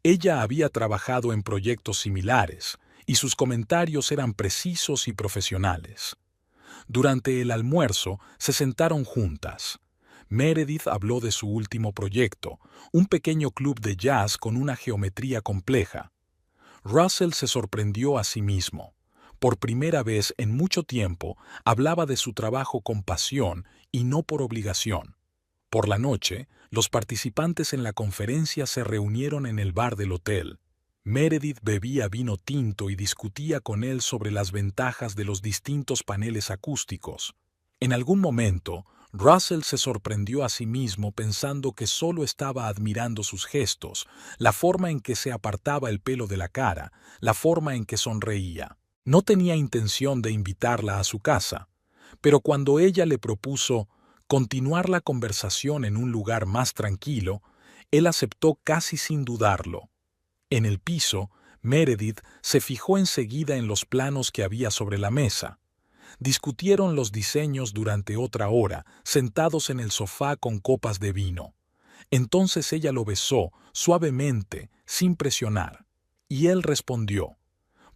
Ella había trabajado en proyectos similares, y sus comentarios eran precisos y profesionales. Durante el almuerzo se sentaron juntas. Meredith habló de su último proyecto, un pequeño club de jazz con una geometría compleja. Russell se sorprendió a sí mismo. Por primera vez en mucho tiempo hablaba de su trabajo con pasión y no por obligación. Por la noche, los participantes en la conferencia se reunieron en el bar del hotel. Meredith bebía vino tinto y discutía con él sobre las ventajas de los distintos paneles acústicos. En algún momento, Russell se sorprendió a sí mismo pensando que solo estaba admirando sus gestos, la forma en que se apartaba el pelo de la cara, la forma en que sonreía. No tenía intención de invitarla a su casa, pero cuando ella le propuso continuar la conversación en un lugar más tranquilo, él aceptó casi sin dudarlo. En el piso, Meredith se fijó enseguida en los planos que había sobre la mesa. Discutieron los diseños durante otra hora, sentados en el sofá con copas de vino. Entonces ella lo besó, suavemente, sin presionar, y él respondió.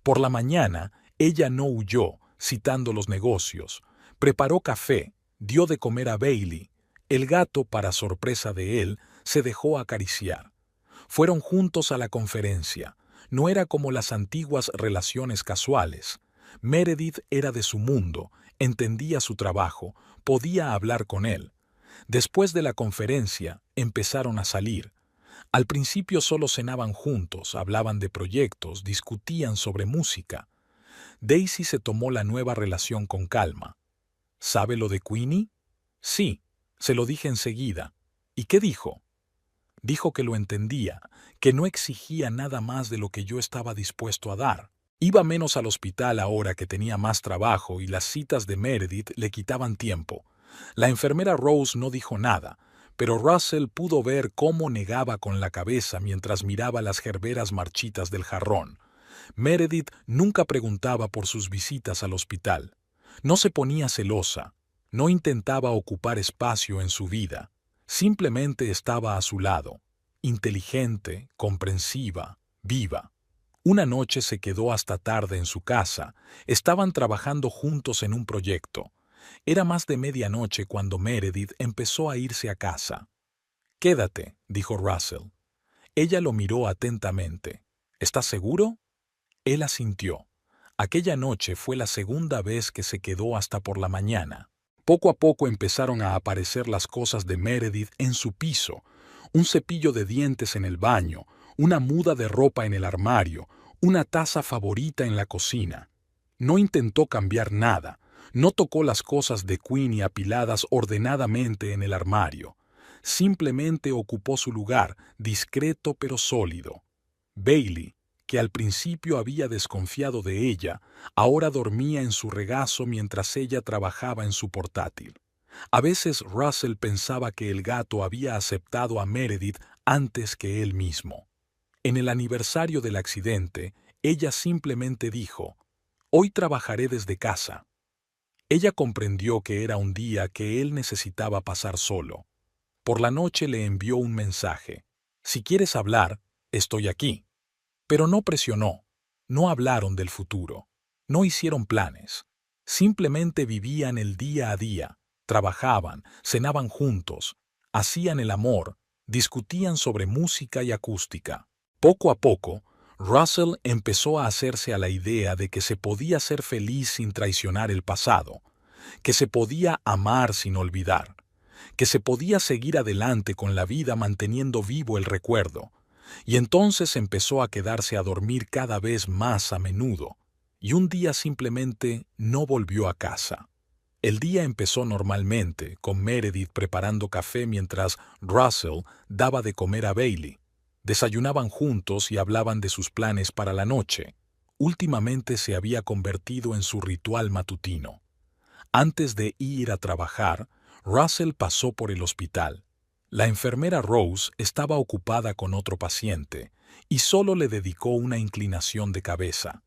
Por la mañana, ella no huyó, citando los negocios. Preparó café, dio de comer a Bailey. El gato, para sorpresa de él, se dejó acariciar. Fueron juntos a la conferencia. No era como las antiguas relaciones casuales. Meredith era de su mundo, entendía su trabajo, podía hablar con él. Después de la conferencia, empezaron a salir. Al principio solo cenaban juntos, hablaban de proyectos, discutían sobre música. Daisy se tomó la nueva relación con calma. ¿Sabe lo de Queenie? Sí, se lo dije enseguida. ¿Y qué dijo? Dijo que lo entendía, que no exigía nada más de lo que yo estaba dispuesto a dar. Iba menos al hospital ahora que tenía más trabajo y las citas de Meredith le quitaban tiempo. La enfermera Rose no dijo nada, pero Russell pudo ver cómo negaba con la cabeza mientras miraba las gerberas marchitas del jarrón. Meredith nunca preguntaba por sus visitas al hospital. No se ponía celosa, no intentaba ocupar espacio en su vida. Simplemente estaba a su lado, inteligente, comprensiva, viva. Una noche se quedó hasta tarde en su casa. Estaban trabajando juntos en un proyecto. Era más de medianoche cuando Meredith empezó a irse a casa. «Quédate», dijo Russell. Ella lo miró atentamente. «¿Estás seguro?» Él asintió. Aquella noche fue la segunda vez que se quedó hasta por la mañana. Poco a poco empezaron a aparecer las cosas de Meredith en su piso, un cepillo de dientes en el baño, una muda de ropa en el armario, una taza favorita en la cocina. No intentó cambiar nada, no tocó las cosas de Queenie apiladas ordenadamente en el armario. Simplemente ocupó su lugar, discreto pero sólido. Bailey, que al principio había desconfiado de ella, ahora dormía en su regazo mientras ella trabajaba en su portátil. A veces Russell pensaba que el gato había aceptado a Meredith antes que él mismo. En el aniversario del accidente, ella simplemente dijo: «Hoy trabajaré desde casa». Ella comprendió que era un día que él necesitaba pasar solo. Por la noche le envió un mensaje: «Si quieres hablar, estoy aquí». Pero no presionó, no hablaron del futuro, no hicieron planes. Simplemente vivían el día a día, trabajaban, cenaban juntos, hacían el amor, discutían sobre música y acústica. Poco a poco, Russell empezó a hacerse a la idea de que se podía ser feliz sin traicionar el pasado, que se podía amar sin olvidar, que se podía seguir adelante con la vida manteniendo vivo el recuerdo. Y entonces empezó a quedarse a dormir cada vez más a menudo, y un día simplemente no volvió a casa. El día empezó normalmente, con Meredith preparando café mientras Russell daba de comer a Bailey. Desayunaban juntos y hablaban de sus planes para la noche. Últimamente se había convertido en su ritual matutino. Antes de ir a trabajar, Russell pasó por el hospital. La enfermera Rose estaba ocupada con otro paciente y solo le dedicó una inclinación de cabeza.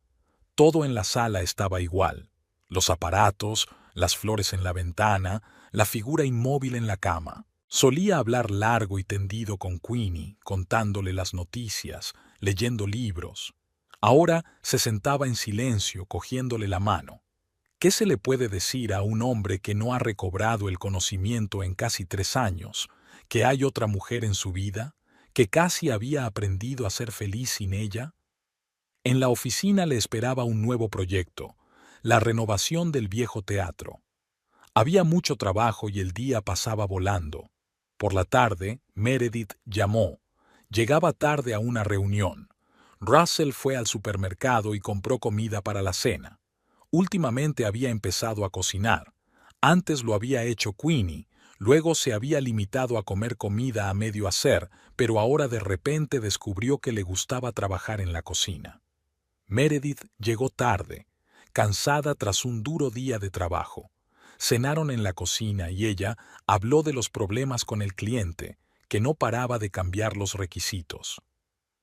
Todo en la sala estaba igual: los aparatos, las flores en la ventana, la figura inmóvil en la cama. Solía hablar largo y tendido con Queenie, contándole las noticias, leyendo libros. Ahora se sentaba en silencio, cogiéndole la mano. ¿Qué se le puede decir a un hombre que no ha recobrado el conocimiento en casi 3 años? ¿Que hay otra mujer en su vida? ¿Que casi había aprendido a ser feliz sin ella? En la oficina le esperaba un nuevo proyecto: la renovación del viejo teatro. Había mucho trabajo y el día pasaba volando. Por la tarde, Meredith llamó. Llegaba tarde a una reunión. Russell fue al supermercado y compró comida para la cena. Últimamente había empezado a cocinar. Antes lo había hecho Queenie. Luego se había limitado a comer comida a medio hacer, pero ahora de repente descubrió que le gustaba trabajar en la cocina. Meredith llegó tarde, cansada tras un duro día de trabajo. Cenaron en la cocina y ella habló de los problemas con el cliente, que no paraba de cambiar los requisitos.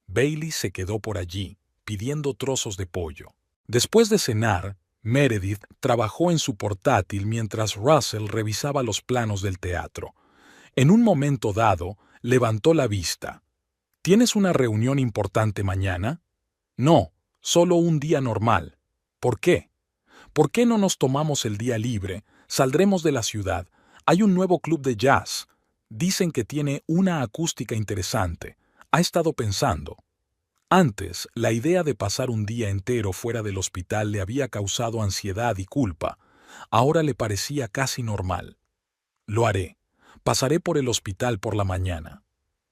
Bailey se quedó por allí, pidiendo trozos de pollo. Después de cenar, Meredith trabajó en su portátil mientras Russell revisaba los planos del teatro. En un momento dado, levantó la vista. ¿Tienes una reunión importante mañana? No, solo un día normal. ¿Por qué? ¿Por qué no nos tomamos el día libre? Saldremos de la ciudad. Hay un nuevo club de jazz. Dicen que tiene una acústica interesante. Ha estado pensando. Antes, la idea de pasar un día entero fuera del hospital le había causado ansiedad y culpa. Ahora le parecía casi normal. Lo haré. Pasaré por el hospital por la mañana.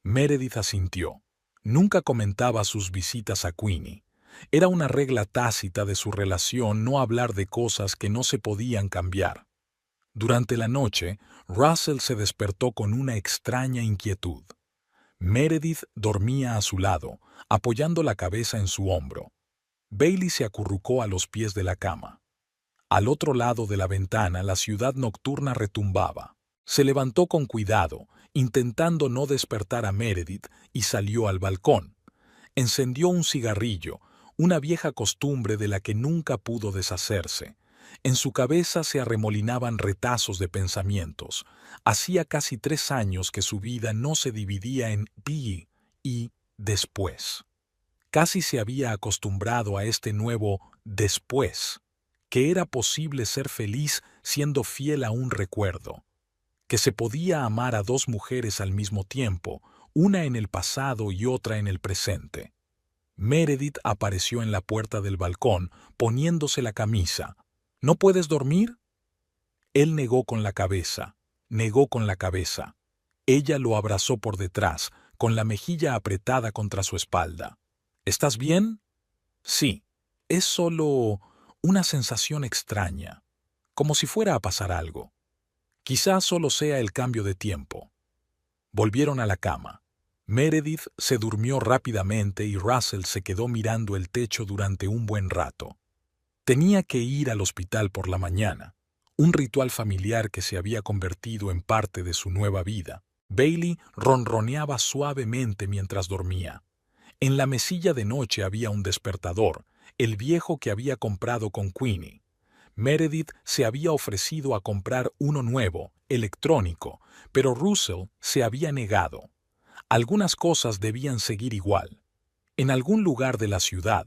Meredith asintió. Nunca comentaba sus visitas a Queenie. Era una regla tácita de su relación no hablar de cosas que no se podían cambiar. Durante la noche, Russell se despertó con una extraña inquietud. Meredith dormía a su lado, apoyando la cabeza en su hombro. Bailey se acurrucó a los pies de la cama. Al otro lado de la ventana, la ciudad nocturna retumbaba. Se levantó con cuidado, intentando no despertar a Meredith, y salió al balcón. Encendió un cigarrillo, una vieja costumbre de la que nunca pudo deshacerse. En su cabeza se arremolinaban retazos de pensamientos. Hacía casi 3 años que su vida no se dividía en «y» y «después». Casi se había acostumbrado a este nuevo «después», que era posible ser feliz siendo fiel a un recuerdo, que se podía amar a 2 mujeres al mismo tiempo, una en el pasado y otra en el presente. Meredith apareció en la puerta del balcón, poniéndose la camisa. ¿No puedes dormir? Él negó con la cabeza, negó con la cabeza. Ella lo abrazó por detrás, con la mejilla apretada contra su espalda. ¿Estás bien? Sí, es solo una sensación extraña, como si fuera a pasar algo. Quizás solo sea el cambio de tiempo. Volvieron a la cama. Meredith se durmió rápidamente y Russell se quedó mirando el techo durante un buen rato. Tenía que ir al hospital por la mañana, un ritual familiar que se había convertido en parte de su nueva vida. Bailey ronroneaba suavemente mientras dormía. En la mesilla de noche había un despertador, el viejo que había comprado con Queenie. Meredith se había ofrecido a comprar uno nuevo, electrónico, pero Russell se había negado. Algunas cosas debían seguir igual. En algún lugar de la ciudad,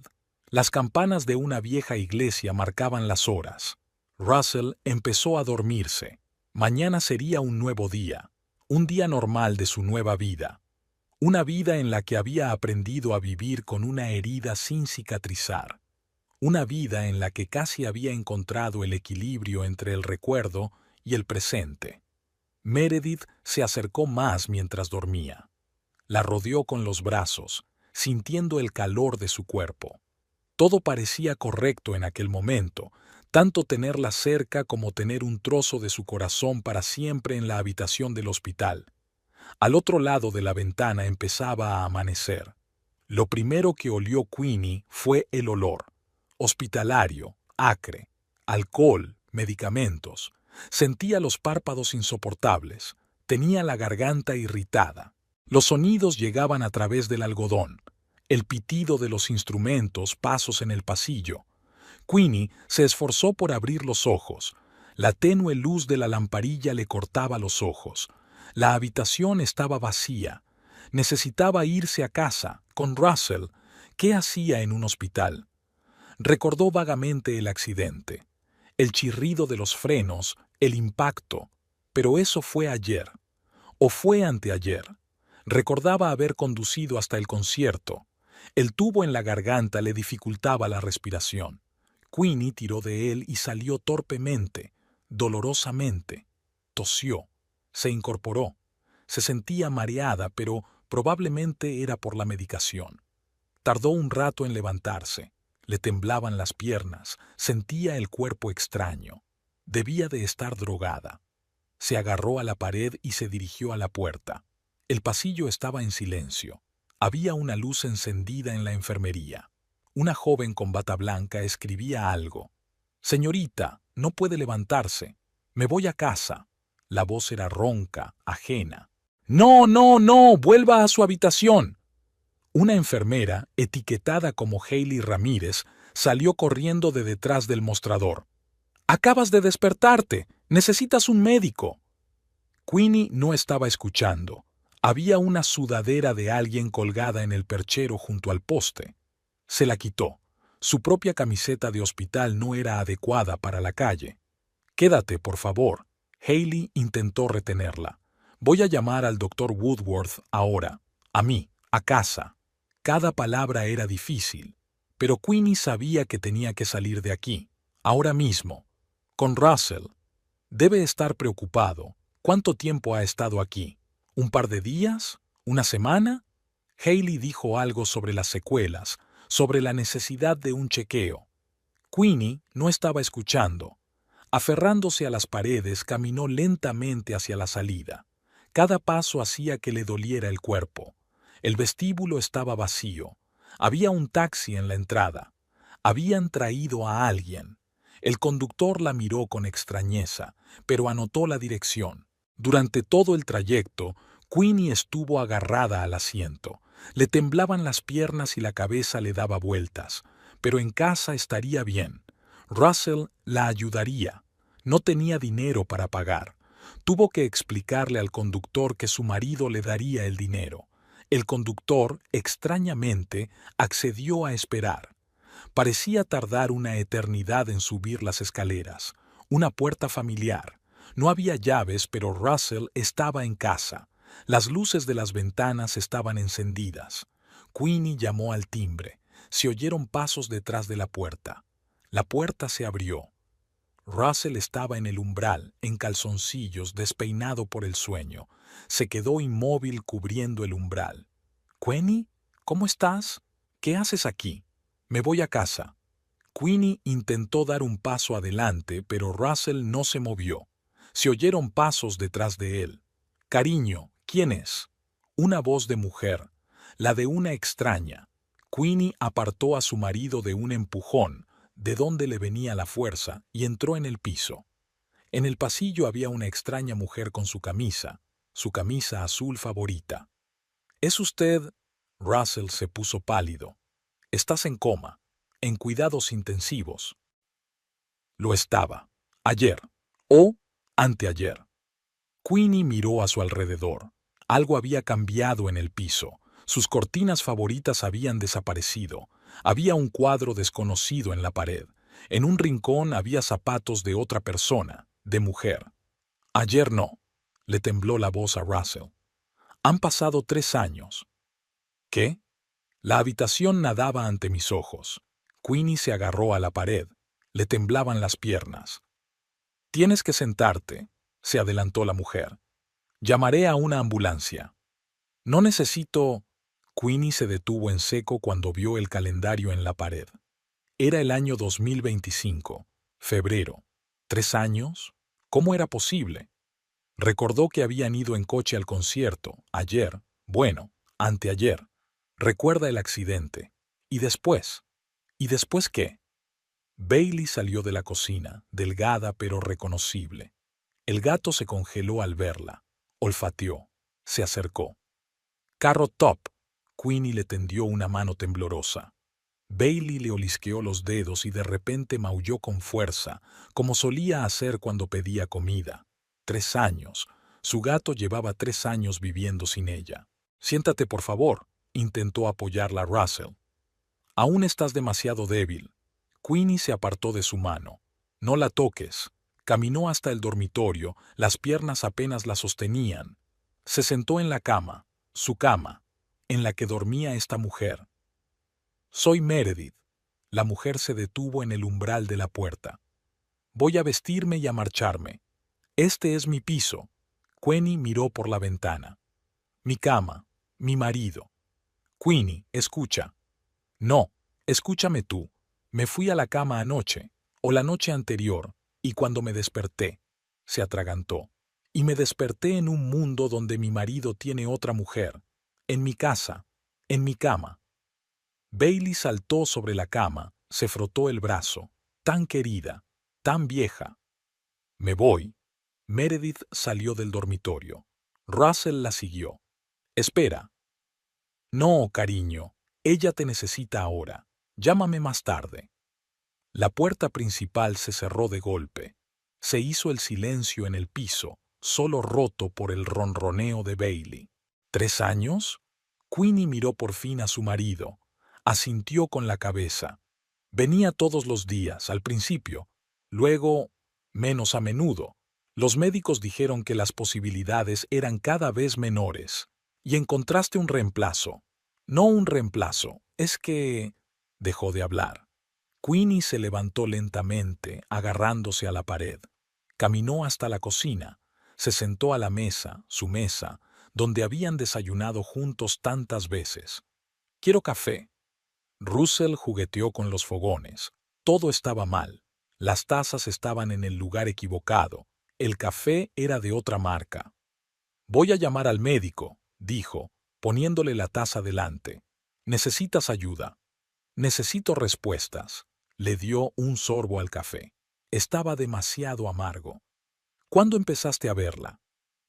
las campanas de una vieja iglesia marcaban las horas. Russell empezó a dormirse. Mañana sería un nuevo día, un día normal de su nueva vida. Una vida en la que había aprendido a vivir con una herida sin cicatrizar. Una vida en la que casi había encontrado el equilibrio entre el recuerdo y el presente. Meredith se acercó más mientras dormía. La rodeó con los brazos, sintiendo el calor de su cuerpo. Todo parecía correcto en aquel momento, tanto tenerla cerca como tener un trozo de su corazón para siempre en la habitación del hospital. Al otro lado de la ventana empezaba a amanecer. Lo primero que olió Queenie fue el olor. Hospitalario, acre, alcohol, medicamentos. Sentía los párpados insoportables. Tenía la garganta irritada. Los sonidos llegaban a través del algodón. El pitido de los instrumentos, pasos en el pasillo. Queenie se esforzó por abrir los ojos. La tenue luz de la lamparilla le cortaba los ojos. La habitación estaba vacía. Necesitaba irse a casa, con Russell. ¿Qué hacía en un hospital? Recordó vagamente el accidente, el chirrido de los frenos, el impacto. Pero eso fue ayer. O fue anteayer. Recordaba haber conducido hasta el concierto. El tubo en la garganta le dificultaba la respiración. Queenie tiró de él y salió torpemente, dolorosamente. Tosió. Se incorporó. Se sentía mareada, pero probablemente era por la medicación. Tardó un rato en levantarse. Le temblaban las piernas. Sentía el cuerpo extraño. Debía de estar drogada. Se agarró a la pared y se dirigió a la puerta. El pasillo estaba en silencio. Había una luz encendida en la enfermería. Una joven con bata blanca escribía algo. «Señorita, no puede levantarse. Me voy a casa». La voz era ronca, ajena. «No, no, no, vuelva a su habitación». Una enfermera, etiquetada como Hayley Ramírez, salió corriendo de detrás del mostrador. «Acabas de despertarte. Necesitas un médico». Queenie no estaba escuchando. Había una sudadera de alguien colgada en el perchero junto al poste. Se la quitó. Su propia camiseta de hospital no era adecuada para la calle. «Quédate, por favor». Hayley intentó retenerla. «Voy a llamar al doctor Woodworth ahora. A mí, a casa». Cada palabra era difícil, pero Queenie sabía que tenía que salir de aquí, ahora mismo. Con Russell. Debe estar preocupado. ¿Cuánto tiempo ha estado aquí? ¿Un par de días? ¿Una semana? Hayley dijo algo sobre las secuelas, sobre la necesidad de un chequeo. Queenie no estaba escuchando. Aferrándose a las paredes, caminó lentamente hacia la salida. Cada paso hacía que le doliera el cuerpo. El vestíbulo estaba vacío. Había un taxi en la entrada. Habían traído a alguien. El conductor la miró con extrañeza, pero anotó la dirección. Durante todo el trayecto, Queenie estuvo agarrada al asiento. Le temblaban las piernas y la cabeza le daba vueltas. Pero en casa estaría bien. Russell la ayudaría. No tenía dinero para pagar. Tuvo que explicarle al conductor que su marido le daría el dinero. El conductor, extrañamente, accedió a esperar. Parecía tardar una eternidad en subir las escaleras. Una puerta familiar. No había llaves, pero Russell estaba en casa. Las luces de las ventanas estaban encendidas. Queenie llamó al timbre. Se oyeron pasos detrás de la puerta. La puerta se abrió. Russell estaba en el umbral, en calzoncillos, despeinado por el sueño. Se quedó inmóvil cubriendo el umbral. «¿Queenie? ¿Cómo estás? ¿Qué haces aquí?» «Me voy a casa». Queenie intentó dar un paso adelante, pero Russell no se movió. Se oyeron pasos detrás de él. «Cariño, ¿quién es?» Una voz de mujer, la de una extraña. Queenie apartó a su marido de un empujón, de donde le venía la fuerza, y entró en el piso. En el pasillo había una extraña mujer con su camisa azul favorita. «¿Es usted...?» Russell se puso pálido. «Estás en coma, en cuidados intensivos». Lo estaba. Ayer. O anteayer. Queenie miró a su alrededor. Algo había cambiado en el piso. Sus cortinas favoritas habían desaparecido. Había un cuadro desconocido en la pared. En un rincón había zapatos de otra persona, de mujer. «Ayer no», le tembló la voz a Russell. «Han pasado 3 años». «¿Qué?» La habitación nadaba ante mis ojos. Queenie se agarró a la pared. Le temblaban las piernas. «Tienes que sentarte», se adelantó la mujer. «Llamaré a una ambulancia». «No necesito...» Queenie se detuvo en seco cuando vio el calendario en la pared. Era el año 2025, febrero. ¿3 años? ¿Cómo era posible? Recordó que habían ido en coche al concierto, ayer, bueno, anteayer. Recuerda el accidente. ¿Y después? ¿Y después qué? Bailey salió de la cocina, delgada pero reconocible. El gato se congeló al verla. Olfateó. Se acercó. «Carrot Top». Queenie le tendió una mano temblorosa. Bailey le olisqueó los dedos y de repente maulló con fuerza, como solía hacer cuando pedía comida. 3 años. Su gato llevaba 3 años viviendo sin ella. «Siéntate, por favor», intentó apoyarla Russell. «Aún estás demasiado débil». Queenie se apartó de su mano. «No la toques». Caminó hasta el dormitorio, las piernas apenas la sostenían. Se sentó en la cama, su cama, en la que dormía esta mujer. «Soy Meredith». La mujer se detuvo en el umbral de la puerta. «Voy a vestirme y a marcharme. Este es mi piso». Queenie miró por la ventana. «Mi cama, mi marido». «Queenie, escucha». «No, escúchame tú. Me fui a la cama anoche, o la noche anterior, y cuando me desperté», se atragantó, «y me desperté en un mundo donde mi marido tiene otra mujer, en mi casa, en mi cama». Bailey saltó sobre la cama, se frotó el brazo. «Tan querida, tan vieja». «Me voy». Meredith salió del dormitorio. Russell la siguió. «Espera». «No, cariño, ella te necesita ahora. Llámame más tarde». La puerta principal se cerró de golpe. Se hizo el silencio en el piso, solo roto por el ronroneo de Bailey. ¿3 años? Queenie miró por fin a su marido. Asintió con la cabeza. Venía todos los días, al principio. Luego, menos a menudo. Los médicos dijeron que las posibilidades eran cada vez menores. Y encontraste un reemplazo. No un reemplazo, es que... Dejó de hablar. Queenie se levantó lentamente, agarrándose a la pared. Caminó hasta la cocina. Se sentó a la mesa, su mesa, donde habían desayunado juntos tantas veces. «Quiero café». Russell jugueteó con los fogones. Todo estaba mal. Las tazas estaban en el lugar equivocado. El café era de otra marca. Voy a llamar al médico, dijo, poniéndole la taza delante. ¿Necesitas ayuda? Necesito respuestas. Le dio un sorbo al café. Estaba demasiado amargo. ¿Cuándo empezaste a verla?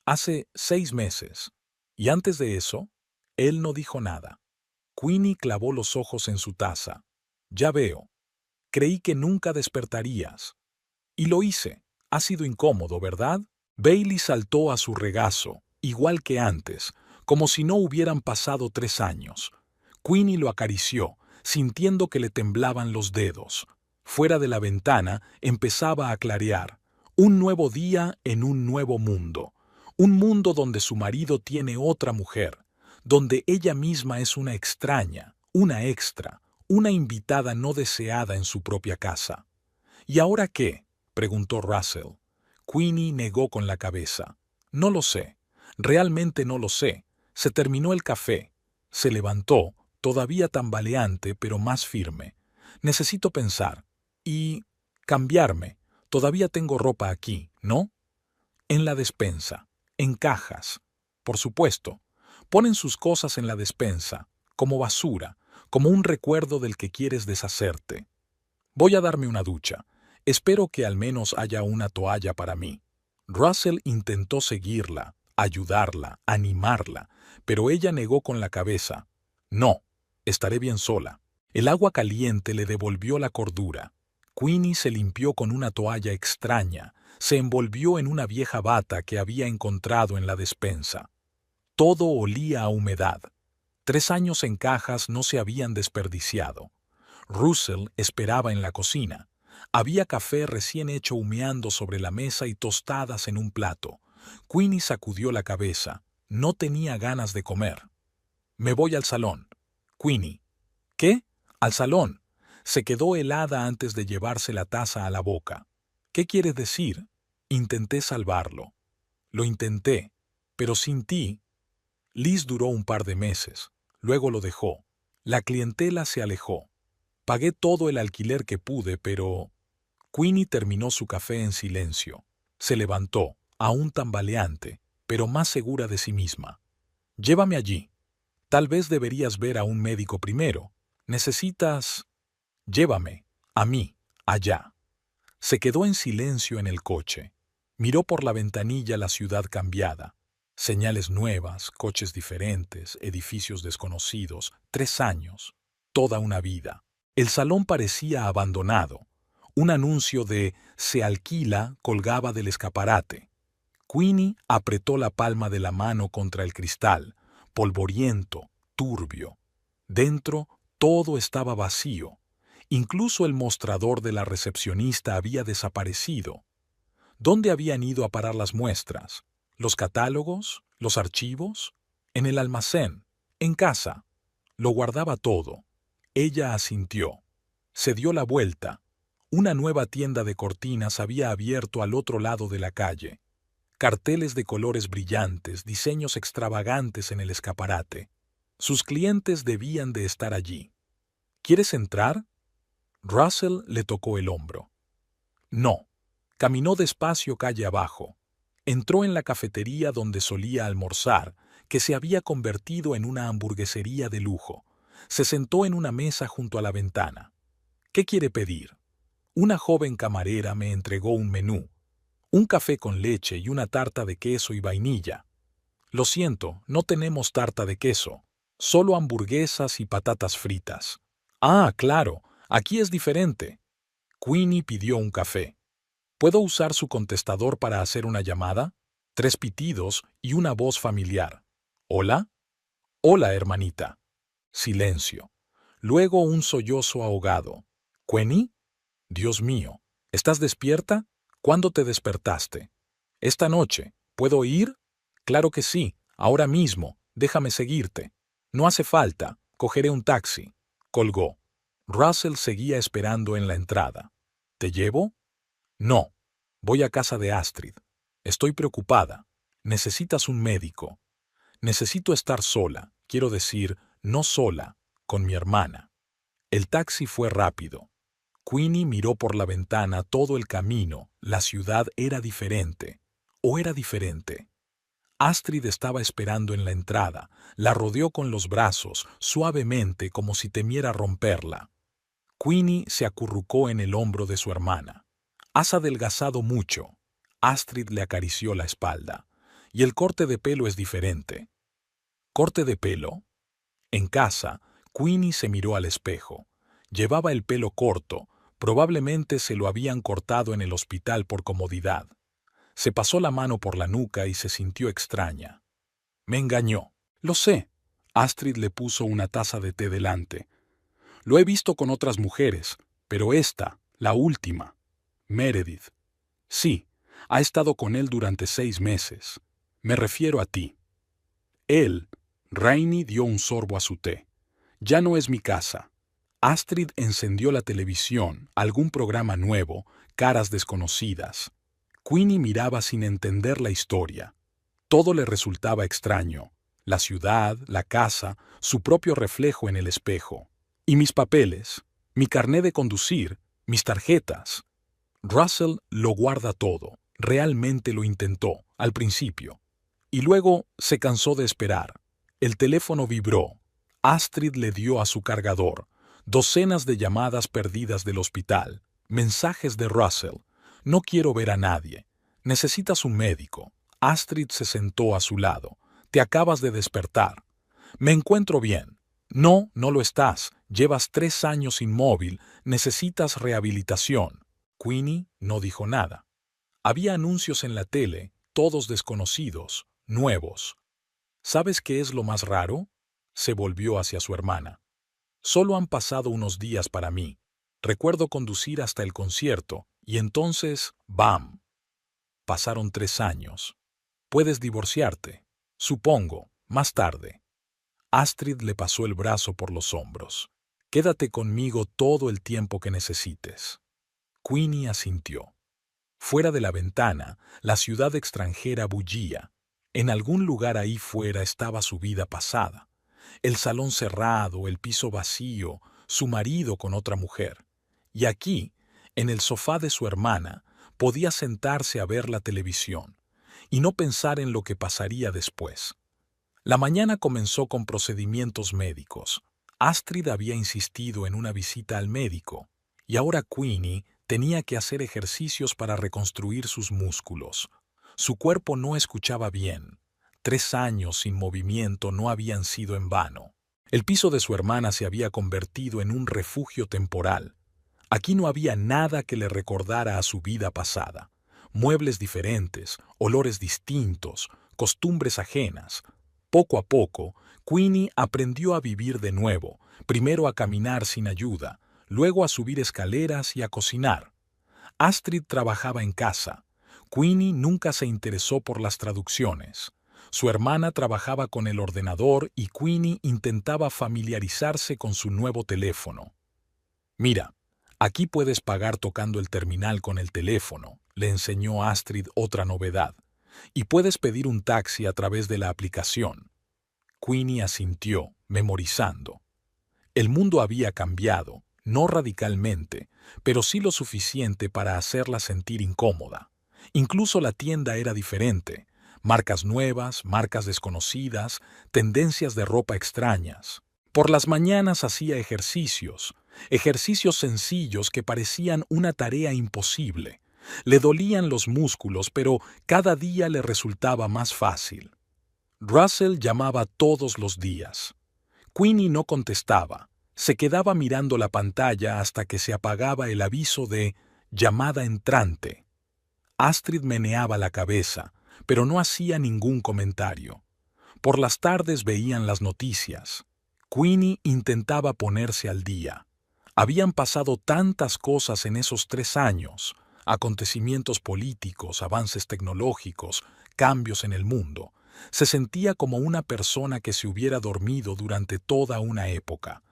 Hace 6 meses. ¿Y antes de eso? Él no dijo nada. Queenie clavó los ojos en su taza. Ya veo. Creí que nunca despertarías. Y lo hice. Ha sido incómodo, ¿verdad? Bailey saltó a su regazo, igual que antes, como si no hubieran pasado 3 años. Queenie lo acarició, sintiendo que le temblaban los dedos. Fuera de la ventana empezaba a clarear. Un nuevo día en un nuevo mundo. Un mundo donde su marido tiene otra mujer, donde ella misma es una extraña, una extra, una invitada no deseada en su propia casa. ¿Y ahora qué?, preguntó Russell. Queenie negó con la cabeza. No lo sé. Realmente no lo sé. Se terminó el café. Se levantó, todavía tambaleante, pero más firme. Necesito pensar. Y cambiarme. Todavía tengo ropa aquí, ¿no? En la despensa. En cajas. Por supuesto. Ponen sus cosas en la despensa, como basura, como un recuerdo del que quieres deshacerte. Voy a darme una ducha. Espero que al menos haya una toalla para mí. Russell intentó seguirla, ayudarla, animarla, pero ella negó con la cabeza. No, estaré bien sola. El agua caliente le devolvió la cordura. Queenie se limpió con una toalla extraña, se envolvió en una vieja bata que había encontrado en la despensa. Todo olía a humedad. 3 años en cajas no se habían desperdiciado. Russell esperaba en la cocina. Había café recién hecho humeando sobre la mesa y tostadas en un plato. Queenie sacudió la cabeza. No tenía ganas de comer. Me voy al salón. Queenie. ¿Qué? Al salón. Se quedó helada antes de llevarse la taza a la boca. ¿Qué quieres decir? Intenté salvarlo. Lo intenté, pero sin ti. Liz duró un par de meses. Luego lo dejó. La clientela se alejó. Pagué todo el alquiler que pude, pero... Queenie terminó su café en silencio. Se levantó, aún tambaleante, pero más segura de sí misma. Llévame allí. Tal vez deberías ver a un médico primero. Necesitas... Llévame. A mí. Allá. Se quedó en silencio en el coche. Miró por la ventanilla la ciudad cambiada. Señales nuevas, coches diferentes, edificios desconocidos. 3 años. Toda una vida. El salón parecía abandonado. Un anuncio de «Se alquila» colgaba del escaparate. Queenie apretó la palma de la mano contra el cristal, polvoriento, turbio. Dentro todo estaba vacío. Incluso el mostrador de la recepcionista había desaparecido. ¿Dónde habían ido a parar las muestras? ¿Los catálogos? ¿Los archivos? En el almacén. En casa. Lo guardaba todo. Ella asintió. Se dio la vuelta. Una nueva tienda de cortinas había abierto al otro lado de la calle. Carteles de colores brillantes, diseños extravagantes en el escaparate. Sus clientes debían de estar allí. ¿Quieres entrar? Russell le tocó el hombro. No. Caminó despacio calle abajo. Entró en la cafetería donde solía almorzar, que se había convertido en una hamburguesería de lujo. Se sentó en una mesa junto a la ventana. ¿Qué quiere pedir? Una joven camarera me entregó un menú. Un café con leche y una tarta de queso y vainilla. Lo siento, no tenemos tarta de queso. Solo hamburguesas y patatas fritas. Ah, claro, aquí es diferente. Queenie pidió un café. ¿Puedo usar su contestador para hacer una llamada? 3 pitidos y una voz familiar. ¿Hola? Hola, hermanita. Silencio. Luego un sollozo ahogado. ¿Queenie? Dios mío, ¿estás despierta? ¿Cuándo te despertaste? Esta noche. ¿Puedo ir? Claro que sí, ahora mismo. Déjame seguirte. No hace falta. Cogeré un taxi. Colgó. Russell seguía esperando en la entrada. ¿Te llevo? No. Voy a casa de Astrid. Estoy preocupada. Necesitas un médico. Necesito estar sola, quiero decir, no sola, con mi hermana. El taxi fue rápido. Queenie miró por la ventana todo el camino. La ciudad era diferente. ¿O era diferente? Astrid estaba esperando en la entrada. La rodeó con los brazos, suavemente, como si temiera romperla. Queenie se acurrucó en el hombro de su hermana. «Has adelgazado mucho». Astrid le acarició la espalda. «Y el corte de pelo es diferente». ¿Corte de pelo? En casa, Queenie se miró al espejo. Llevaba el pelo corto. Probablemente se lo habían cortado en el hospital por comodidad. Se pasó la mano por la nuca y se sintió extraña. «Me engañó». «Lo sé». Astrid le puso una taza de té delante. «Lo he visto con otras mujeres, pero esta, la última, Meredith. Sí, ha estado con él durante 6 meses. Me refiero a ti». Él, Rainey dio un sorbo a su té. «Ya no es mi casa». Astrid encendió la televisión, algún programa nuevo, caras desconocidas. Queenie miraba sin entender la historia. Todo le resultaba extraño. La ciudad, la casa, su propio reflejo en el espejo. «¿Y mis papeles? Mi carné de conducir, mis tarjetas». Russell lo guarda todo. Realmente lo intentó, al principio. Y luego se cansó de esperar. El teléfono vibró. Astrid le dio a su cargador. Docenas de llamadas perdidas del hospital. Mensajes de Russell. «No quiero ver a nadie. Necesitas un médico». Astrid se sentó a su lado. «Te acabas de despertar». «Me encuentro bien». «No, no lo estás. Llevas 3 años inmóvil. Necesitas rehabilitación». Queenie no dijo nada. Había anuncios en la tele, todos desconocidos, nuevos. «¿Sabes qué es lo más raro?». Se volvió hacia su hermana. «Solo han pasado unos días para mí. Recuerdo conducir hasta el concierto, y entonces, ¡bam!». Pasaron 3 años. «Puedes divorciarte. Supongo, más tarde». Astrid le pasó el brazo por los hombros. «Quédate conmigo todo el tiempo que necesites». Queenie asintió. Fuera de la ventana, la ciudad extranjera bullía. En algún lugar ahí fuera estaba su vida pasada. El salón cerrado, el piso vacío, su marido con otra mujer. Y aquí, en el sofá de su hermana, podía sentarse a ver la televisión y no pensar en lo que pasaría después. La mañana comenzó con procedimientos médicos. Astrid había insistido en una visita al médico, y ahora Queenie tenía que hacer ejercicios para reconstruir sus músculos. Su cuerpo no escuchaba bien. 3 años sin movimiento no habían sido en vano. El piso de su hermana se había convertido en un refugio temporal. Aquí no había nada que le recordara a su vida pasada. Muebles diferentes, olores distintos, costumbres ajenas. Poco a poco, Queenie aprendió a vivir de nuevo, primero a caminar sin ayuda, luego a subir escaleras y a cocinar. Astrid trabajaba en casa. Queenie nunca se interesó por las traducciones. Su hermana trabajaba con el ordenador y Queenie intentaba familiarizarse con su nuevo teléfono. «Mira, aquí puedes pagar tocando el terminal con el teléfono», le enseñó Astrid otra novedad. «Y puedes pedir un taxi a través de la aplicación». Queenie asintió, memorizando. El mundo había cambiado, no radicalmente, pero sí lo suficiente para hacerla sentir incómoda. Incluso la tienda era diferente. Marcas nuevas, marcas desconocidas, tendencias de ropa extrañas. Por las mañanas hacía ejercicios sencillos que parecían una tarea imposible. Le dolían los músculos, pero cada día le resultaba más fácil. Russell llamaba todos los días. Queenie no contestaba. Se quedaba mirando la pantalla hasta que se apagaba el aviso de «llamada entrante». Astrid meneaba la cabeza, pero no hacía ningún comentario. Por las tardes veían las noticias. Queenie intentaba ponerse al día. Habían pasado tantas cosas en esos 3 años, acontecimientos políticos, avances tecnológicos, cambios en el mundo. Se sentía como una persona que se hubiera dormido durante toda una época.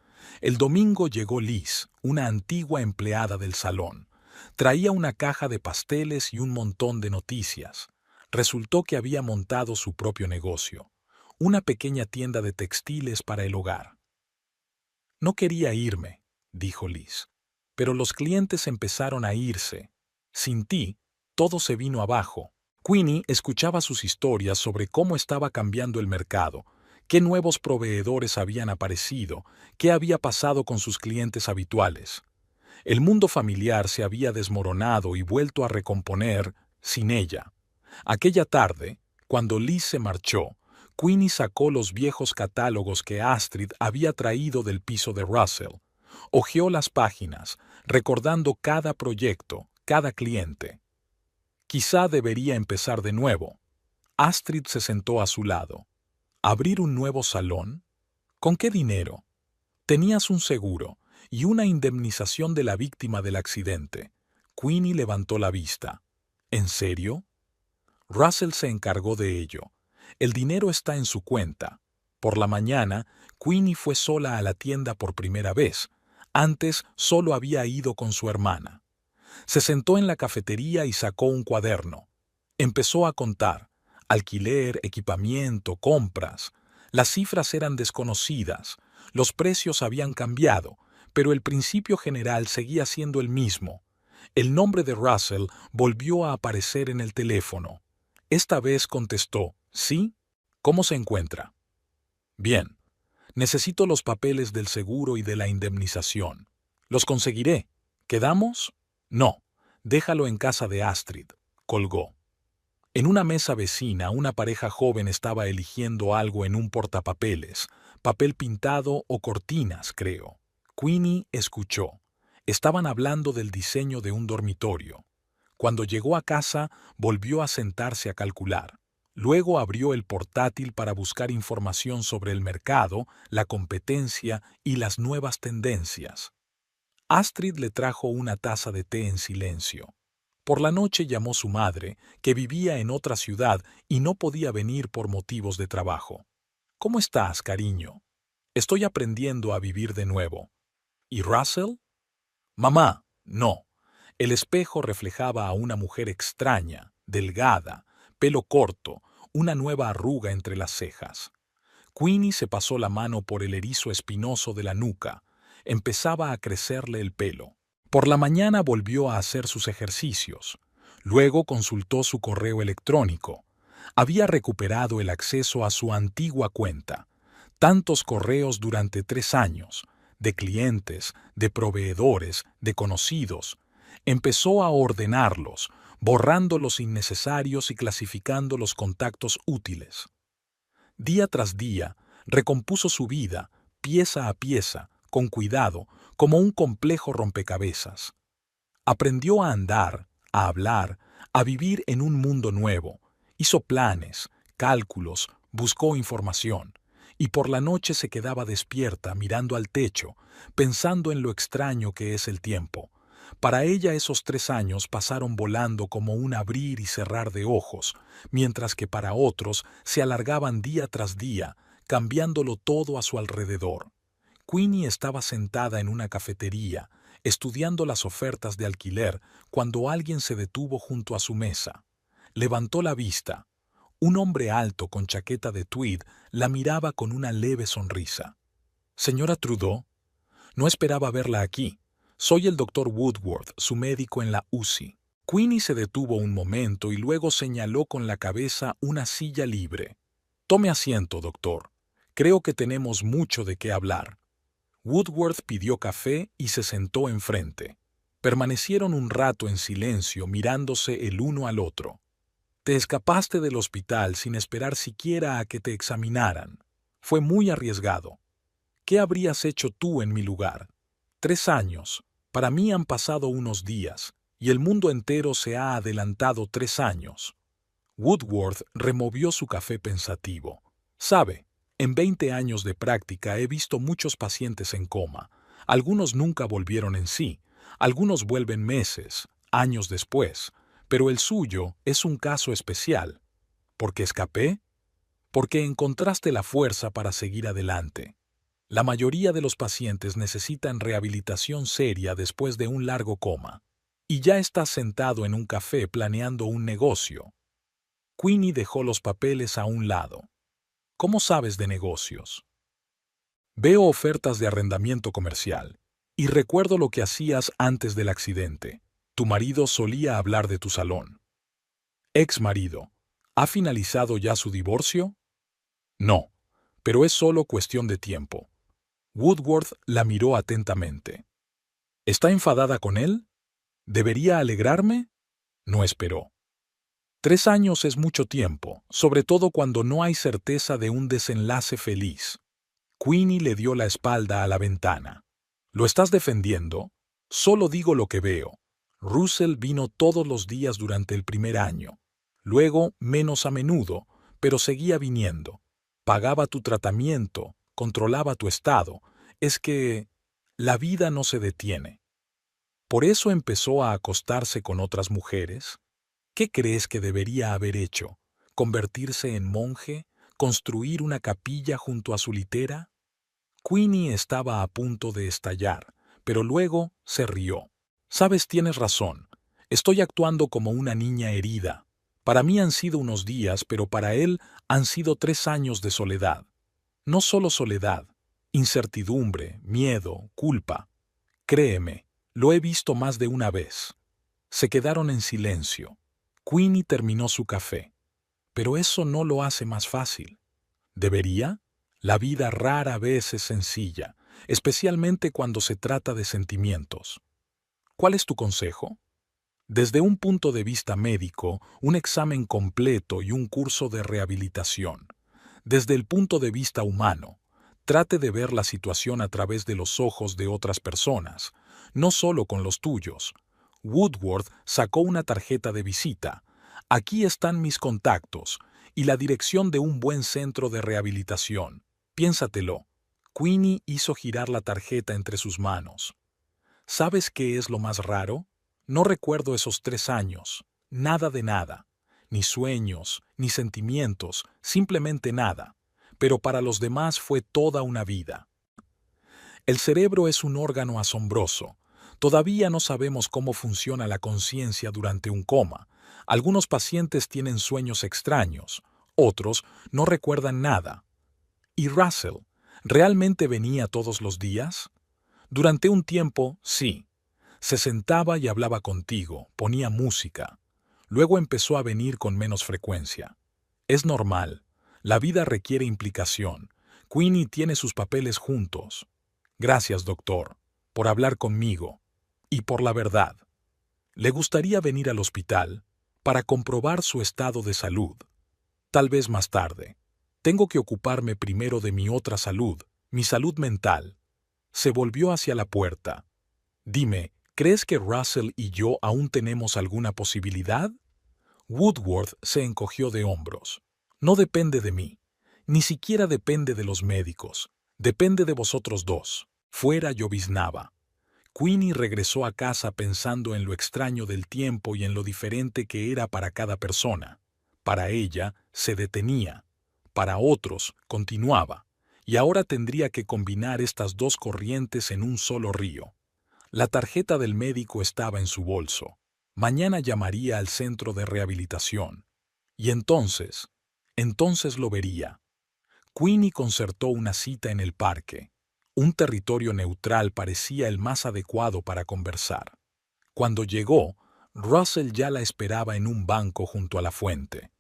El domingo llegó Liz, una antigua empleada del salón. Traía una caja de pasteles y un montón de noticias. Resultó que había montado su propio negocio, una pequeña tienda de textiles para el hogar. «No quería irme», dijo Liz, pero los clientes empezaron a irse. Sin ti, todo se vino abajo. Queenie escuchaba sus historias sobre cómo estaba cambiando el mercado, qué nuevos proveedores habían aparecido, qué había pasado con sus clientes habituales. El mundo familiar se había desmoronado y vuelto a recomponer sin ella. Aquella tarde, cuando Liz se marchó, Queenie sacó los viejos catálogos que Astrid había traído del piso de Russell. Hojeó las páginas, recordando cada proyecto, cada cliente. Quizá debería empezar de nuevo. Astrid se sentó a su lado. ¿Abrir un nuevo salón? ¿Con qué dinero? Tenías un seguro y una indemnización de la víctima del accidente. Queenie levantó la vista. ¿En serio? Russell se encargó de ello. El dinero está en su cuenta. Por la mañana, Queenie fue sola a la tienda por primera vez. Antes solo había ido con su hermana. Se sentó en la cafetería y sacó un cuaderno. Empezó a contar. Alquiler, equipamiento, compras. Las cifras eran desconocidas. Los precios habían cambiado, pero el principio general seguía siendo el mismo. El nombre de Russell volvió a aparecer en el teléfono. Esta vez contestó, ¿sí? ¿Cómo se encuentra? Bien. Necesito los papeles del seguro y de la indemnización. Los conseguiré. ¿Quedamos? No. Déjalo en casa de Astrid. Colgó. En una mesa vecina, una pareja joven estaba eligiendo algo en un portapapeles, papel pintado o cortinas, creo. Queenie escuchó. Estaban hablando del diseño de un dormitorio. Cuando llegó a casa, volvió a sentarse a calcular. Luego abrió el portátil para buscar información sobre el mercado, la competencia y las nuevas tendencias. Astrid le trajo una taza de té en silencio. Por la noche llamó su madre, que vivía en otra ciudad y no podía venir por motivos de trabajo. ¿Cómo estás, cariño? Estoy aprendiendo a vivir de nuevo. ¿Y Russell? Mamá, no. El espejo reflejaba a una mujer extraña, delgada, pelo corto, una nueva arruga entre las cejas. Queenie se pasó la mano por el erizo espinoso de la nuca. Empezaba a crecerle el pelo. Por la mañana volvió a hacer sus ejercicios. Luego consultó su correo electrónico. Había recuperado el acceso a su antigua cuenta. Tantos correos durante 3 años, de clientes, de proveedores, de conocidos. Empezó a ordenarlos, borrando los innecesarios y clasificando los contactos útiles. Día tras día, recompuso su vida, pieza a pieza, con cuidado, como un complejo rompecabezas. Aprendió a andar, a hablar, a vivir en un mundo nuevo. Hizo planes, cálculos, buscó información. Y por la noche se quedaba despierta, mirando al techo, pensando en lo extraño que es el tiempo. Para ella esos 3 años pasaron volando como un abrir y cerrar de ojos, mientras que para otros se alargaban día tras día, cambiándolo todo a su alrededor. Queenie estaba sentada en una cafetería, estudiando las ofertas de alquiler, cuando alguien se detuvo junto a su mesa. Levantó la vista. Un hombre alto con chaqueta de tweed la miraba con una leve sonrisa. «Señora Trudeau, no esperaba verla aquí. Soy el doctor Woodworth, su médico en la UCI». Queenie se detuvo un momento y luego señaló con la cabeza una silla libre. «Tome asiento, doctor. Creo que tenemos mucho de qué hablar». Woodworth pidió café y se sentó enfrente. Permanecieron un rato en silencio mirándose el uno al otro. «Te escapaste del hospital sin esperar siquiera a que te examinaran. Fue muy arriesgado. ¿Qué habrías hecho tú en mi lugar? 3 años. Para mí han pasado unos días, y el mundo entero se ha adelantado 3 años». Woodworth removió su café pensativo. «Sabe, en 20 años de práctica he visto muchos pacientes en coma. Algunos nunca volvieron en sí, algunos vuelven meses, años después, pero el suyo es un caso especial. ¿Por qué escapé? Porque encontraste la fuerza para seguir adelante. La mayoría de los pacientes necesitan rehabilitación seria después de un largo coma. Y ya estás sentado en un café planeando un negocio». Queenie dejó los papeles a un lado. «¿Cómo sabes de negocios?» «Veo ofertas de arrendamiento comercial. Y recuerdo lo que hacías antes del accidente. Tu marido solía hablar de tu salón. Ex marido. ¿Ha finalizado ya su divorcio? No, pero es solo cuestión de tiempo. Woodworth la miró atentamente. ¿Está enfadada con él? ¿Debería alegrarme? No esperó. 3 años es mucho tiempo, sobre todo cuando no hay certeza de un desenlace feliz. Queenie le dio la espalda a la ventana. ¿Lo estás defendiendo? Solo digo lo que veo. Russell vino todos los días durante el primer año. Luego, menos a menudo, pero seguía viniendo. Pagaba tu tratamiento, controlaba tu estado. Es que la vida no se detiene. ¿Por eso empezó a acostarse con otras mujeres? ¿Qué crees que debería haber hecho? ¿Convertirse en monje? ¿Construir una capilla junto a su litera? Queenie estaba a punto de estallar, pero luego se rió. Sabes, tienes razón. Estoy actuando como una niña herida. Para mí han sido unos días, pero para él han sido 3 años de soledad. No solo soledad, incertidumbre, miedo, culpa. Créeme, lo he visto más de una vez. Se quedaron en silencio. Queenie terminó su café. Pero eso no lo hace más fácil. ¿Debería? La vida rara vez es sencilla, especialmente cuando se trata de sentimientos. ¿Cuál es tu consejo? Desde un punto de vista médico, un examen completo y un curso de rehabilitación. Desde el punto de vista humano, trate de ver la situación a través de los ojos de otras personas, no solo con los tuyos. Woodworth sacó una tarjeta de visita. Aquí están mis contactos y la dirección de un buen centro de rehabilitación. Piénsatelo. Queenie hizo girar la tarjeta entre sus manos. ¿Sabes qué es lo más raro? No recuerdo esos 3 años. Nada de nada. Ni sueños, ni sentimientos, simplemente nada. Pero para los demás fue toda una vida. El cerebro es un órgano asombroso. Todavía no sabemos cómo funciona la conciencia durante un coma. Algunos pacientes tienen sueños extraños, otros no recuerdan nada. ¿Y Russell? ¿Realmente venía todos los días? Durante un tiempo, sí. Se sentaba y hablaba contigo, ponía música. Luego empezó a venir con menos frecuencia. Es normal. La vida requiere implicación. Queenie tiene sus papeles juntos. Gracias, doctor, por hablar conmigo y por la verdad. ¿Le gustaría venir al hospital para comprobar su estado de salud? Tal vez más tarde. Tengo que ocuparme primero de mi otra salud, mi salud mental. Se volvió hacia la puerta. Dime, ¿crees que Russell y yo aún tenemos alguna posibilidad? Woodworth se encogió de hombros. No depende de mí. Ni siquiera depende de los médicos. Depende de vosotros dos. Fuera lloviznaba. Queenie regresó a casa pensando en lo extraño del tiempo y en lo diferente que era para cada persona. Para ella, se detenía. Para otros, continuaba. Y ahora tendría que combinar estas dos corrientes en un solo río. La tarjeta del médico estaba en su bolso. Mañana llamaría al centro de rehabilitación. Y entonces lo vería. Queenie concertó una cita en el parque. Un territorio neutral parecía el más adecuado para conversar. Cuando llegó, Russell ya la esperaba en un banco junto a la fuente.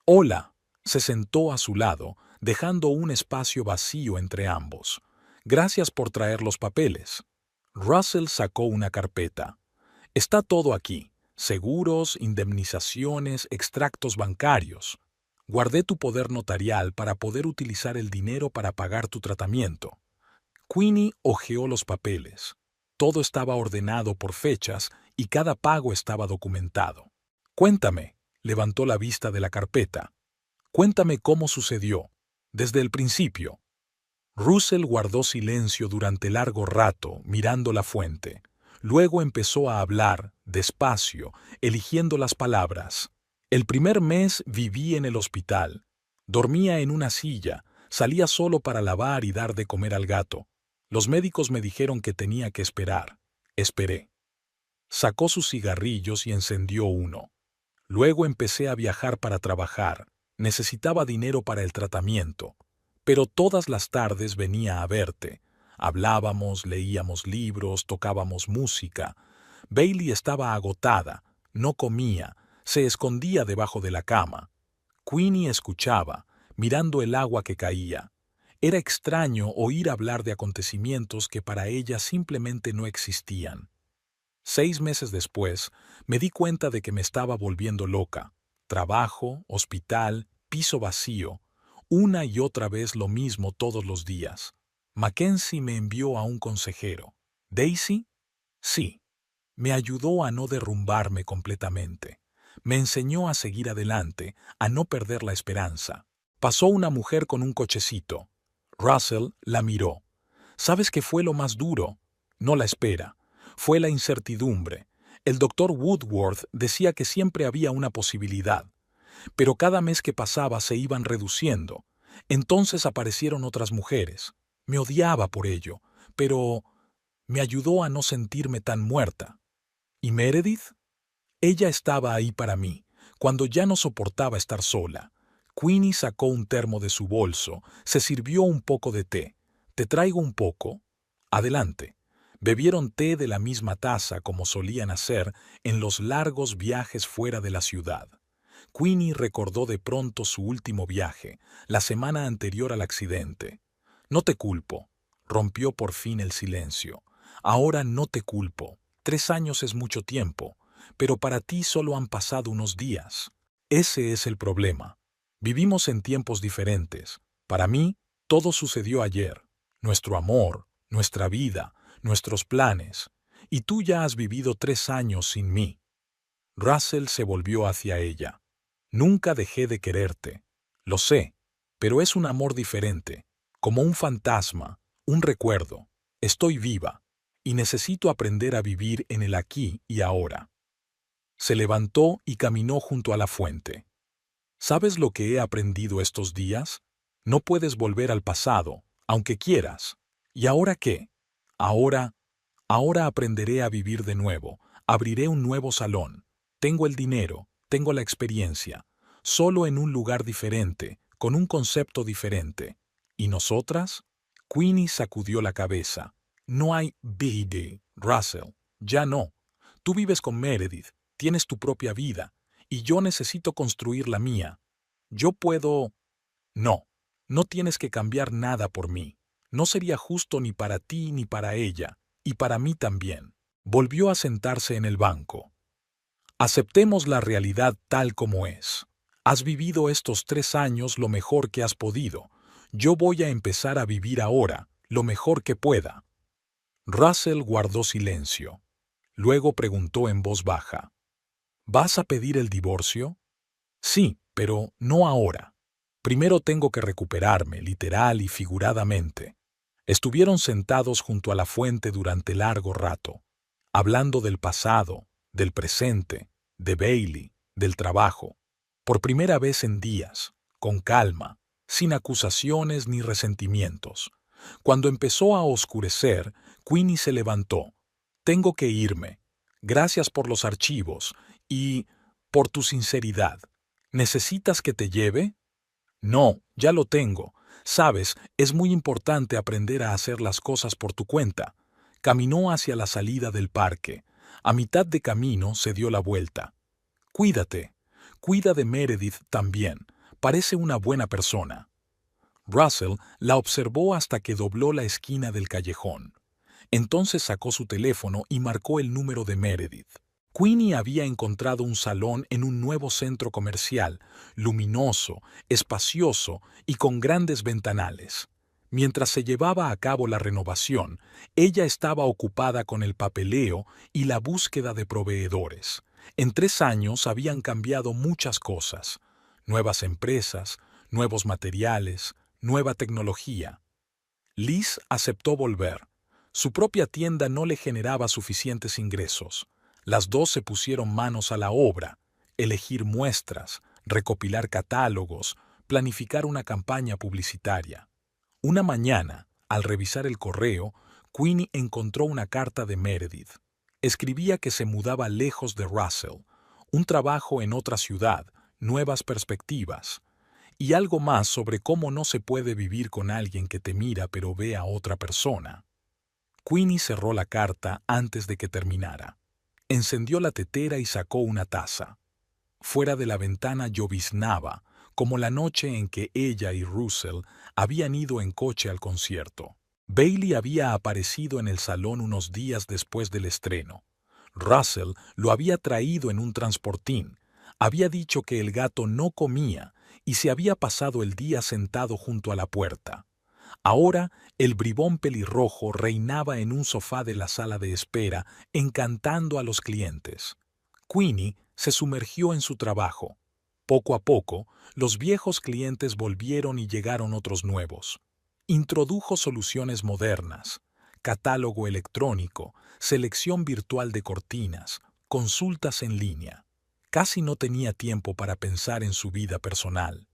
«Hola», se sentó a su lado, dejando un espacio vacío entre ambos. «Gracias por traer los papeles». Russell sacó una carpeta. «Está todo aquí. Seguros, indemnizaciones, extractos bancarios. Guardé tu poder notarial para poder utilizar el dinero para pagar tu tratamiento». Queenie hojeó los papeles. Todo estaba ordenado por fechas y cada pago estaba documentado. «Cuéntame», levantó la vista de la carpeta. «Cuéntame cómo sucedió, desde el principio». Russell guardó silencio durante largo rato, mirando la fuente. Luego empezó a hablar, despacio, eligiendo las palabras. «El primer mes viví en el hospital. Dormía en una silla, salía solo para lavar y dar de comer al gato. Los médicos me dijeron que tenía que esperar. Esperé». Sacó sus cigarrillos y encendió uno. «Luego empecé a viajar para trabajar. Necesitaba dinero para el tratamiento. Pero todas las tardes venía a verte. Hablábamos, leíamos libros, tocábamos música. Bailey estaba agotada, no comía, se escondía debajo de la cama. Queenie escuchaba, mirando el agua que caía. Era extraño oír hablar de acontecimientos que para ella simplemente no existían. 6 meses después, me di cuenta de que me estaba volviendo loca. Trabajo, hospital, piso vacío. Una y otra vez lo mismo todos los días. Mackenzie me envió a un consejero. ¿Daisy? Sí. Me ayudó a no derrumbarme completamente. Me enseñó a seguir adelante, a no perder la esperanza. Pasó una mujer con un cochecito. Russell la miró. ¿Sabes qué fue lo más duro? No la espera. Fue la incertidumbre. El doctor Woodworth decía que siempre había una posibilidad, pero cada mes que pasaba se iban reduciendo. Entonces aparecieron otras mujeres. Me odiaba por ello, pero me ayudó a no sentirme tan muerta. ¿Y Meredith? Ella estaba ahí para mí, cuando ya no soportaba estar sola. Queenie sacó un termo de su bolso, se sirvió un poco de té. ¿Te traigo un poco? Adelante. Bebieron té de la misma taza como solían hacer en los largos viajes fuera de la ciudad. Queenie recordó de pronto su último viaje, la semana anterior al accidente. No te culpo. Rompió por fin el silencio. Ahora no te culpo. 3 años es mucho tiempo, pero para ti solo han pasado unos días. Ese es el problema. Vivimos en tiempos diferentes. Para mí, todo sucedió ayer. Nuestro amor, nuestra vida, nuestros planes. Y tú ya has vivido 3 años sin mí. Russell se volvió hacia ella. Nunca dejé de quererte. Lo sé, pero es un amor diferente, como un fantasma, un recuerdo. Estoy viva, y necesito aprender a vivir en el aquí y ahora. Se levantó y caminó junto a la fuente. ¿Sabes lo que he aprendido estos días? No puedes volver al pasado, aunque quieras. ¿Y ahora qué? Ahora aprenderé a vivir de nuevo. Abriré un nuevo salón. Tengo el dinero, tengo la experiencia. Solo en un lugar diferente, con un concepto diferente. ¿Y nosotras? Queenie sacudió la cabeza. No hay BD, Russell. Ya no. Tú vives con Meredith, tienes tu propia vida, y yo necesito construir la mía. Yo puedo... No, no tienes que cambiar nada por mí. No sería justo ni para ti ni para ella, y para mí también. Volvió a sentarse en el banco. Aceptemos la realidad tal como es. Has vivido estos 3 años lo mejor que has podido. Yo voy a empezar a vivir ahora, lo mejor que pueda. Russell guardó silencio. Luego preguntó en voz baja. ¿Vas a pedir el divorcio? Sí, pero no ahora. Primero tengo que recuperarme, literal y figuradamente. Estuvieron sentados junto a la fuente durante largo rato, hablando del pasado, del presente, de Bailey, del trabajo. Por primera vez en días, con calma, sin acusaciones ni resentimientos. Cuando empezó a oscurecer, Queenie se levantó. Tengo que irme. Gracias por los archivos y por tu sinceridad. ¿Necesitas que te lleve? No, ya lo tengo. Sabes, es muy importante aprender a hacer las cosas por tu cuenta. Caminó hacia la salida del parque. A mitad de camino se dio la vuelta. Cuídate. Cuida de Meredith también. Parece una buena persona. Russell la observó hasta que dobló la esquina del callejón. Entonces sacó su teléfono y marcó el número de Meredith. Queenie había encontrado un salón en un nuevo centro comercial, luminoso, espacioso y con grandes ventanales. Mientras se llevaba a cabo la renovación, ella estaba ocupada con el papeleo y la búsqueda de proveedores. En 3 años habían cambiado muchas cosas. Nuevas empresas, nuevos materiales, nueva tecnología. Liz aceptó volver. Su propia tienda no le generaba suficientes ingresos. Las dos se pusieron manos a la obra, elegir muestras, recopilar catálogos, planificar una campaña publicitaria. Una mañana, al revisar el correo, Queenie encontró una carta de Meredith. Escribía que se mudaba lejos de Russell, un trabajo en otra ciudad, nuevas perspectivas, y algo más sobre cómo no se puede vivir con alguien que te mira pero ve a otra persona. Queenie cerró la carta antes de que terminara. Encendió la tetera y sacó una taza. Fuera de la ventana lloviznaba, como la noche en que ella y Russell habían ido en coche al concierto. Bailey había aparecido en el salón unos días después del estreno. Russell lo había traído en un transportín. Había dicho que el gato no comía y se había pasado el día sentado junto a la puerta. Ahora el bribón pelirrojo reinaba en un sofá de la sala de espera, encantando a los clientes. Queenie se sumergió en su trabajo. Poco a poco, los viejos clientes volvieron y llegaron otros nuevos. Introdujo soluciones modernas, catálogo electrónico, selección virtual de cortinas, consultas en línea. Casi no tenía tiempo para pensar en su vida personal.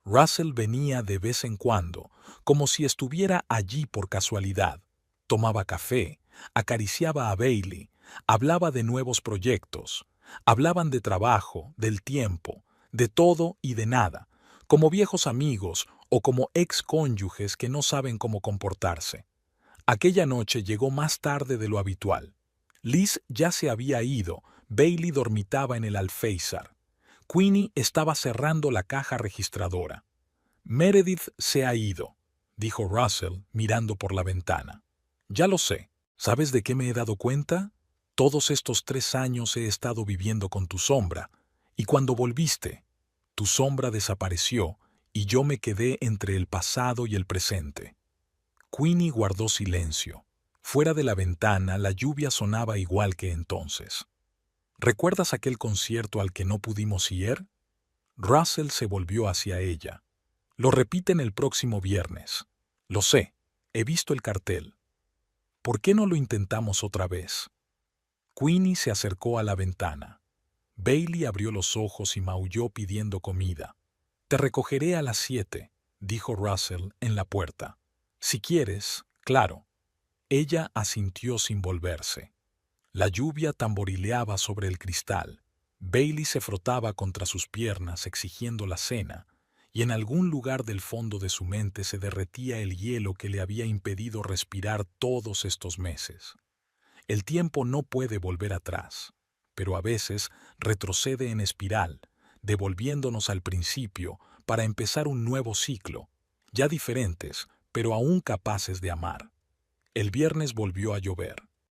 Russell venía de vez en cuando, como si estuviera allí por casualidad. Tomaba café, acariciaba a Bailey, hablaba de nuevos proyectos. Hablaban de trabajo, del tiempo, de todo y de nada, como viejos amigos o como ex-cónyuges que no saben cómo comportarse. Aquella noche llegó más tarde de lo habitual. Liz ya se había ido, Bailey dormitaba en el alféizar. Queenie estaba cerrando la caja registradora. Meredith se ha ido, dijo Russell mirando por la ventana. Ya lo sé. ¿Sabes de qué me he dado cuenta? Todos estos 3 años he estado viviendo con tu sombra, y cuando volviste, tu sombra desapareció y yo me quedé entre el pasado y el presente. Queenie guardó silencio. Fuera de la ventana la lluvia sonaba igual que entonces. ¿Recuerdas aquel concierto al que no pudimos ir? Russell se volvió hacia ella. Lo repiten el próximo viernes. Lo sé, he visto el cartel. ¿Por qué no lo intentamos otra vez? Queenie se acercó a la ventana. Bailey abrió los ojos y maulló pidiendo comida. Te recogeré a las 7, dijo Russell en la puerta. Si quieres, claro. Ella asintió sin volverse. La lluvia tamborileaba sobre el cristal. Bailey se frotaba contra sus piernas exigiendo la cena, y en algún lugar del fondo de su mente se derretía el hielo que le había impedido respirar todos estos meses. El tiempo no puede volver atrás, pero a veces retrocede en espiral, devolviéndonos al principio para empezar un nuevo ciclo, ya diferentes, pero aún capaces de amar. El viernes volvió a llover.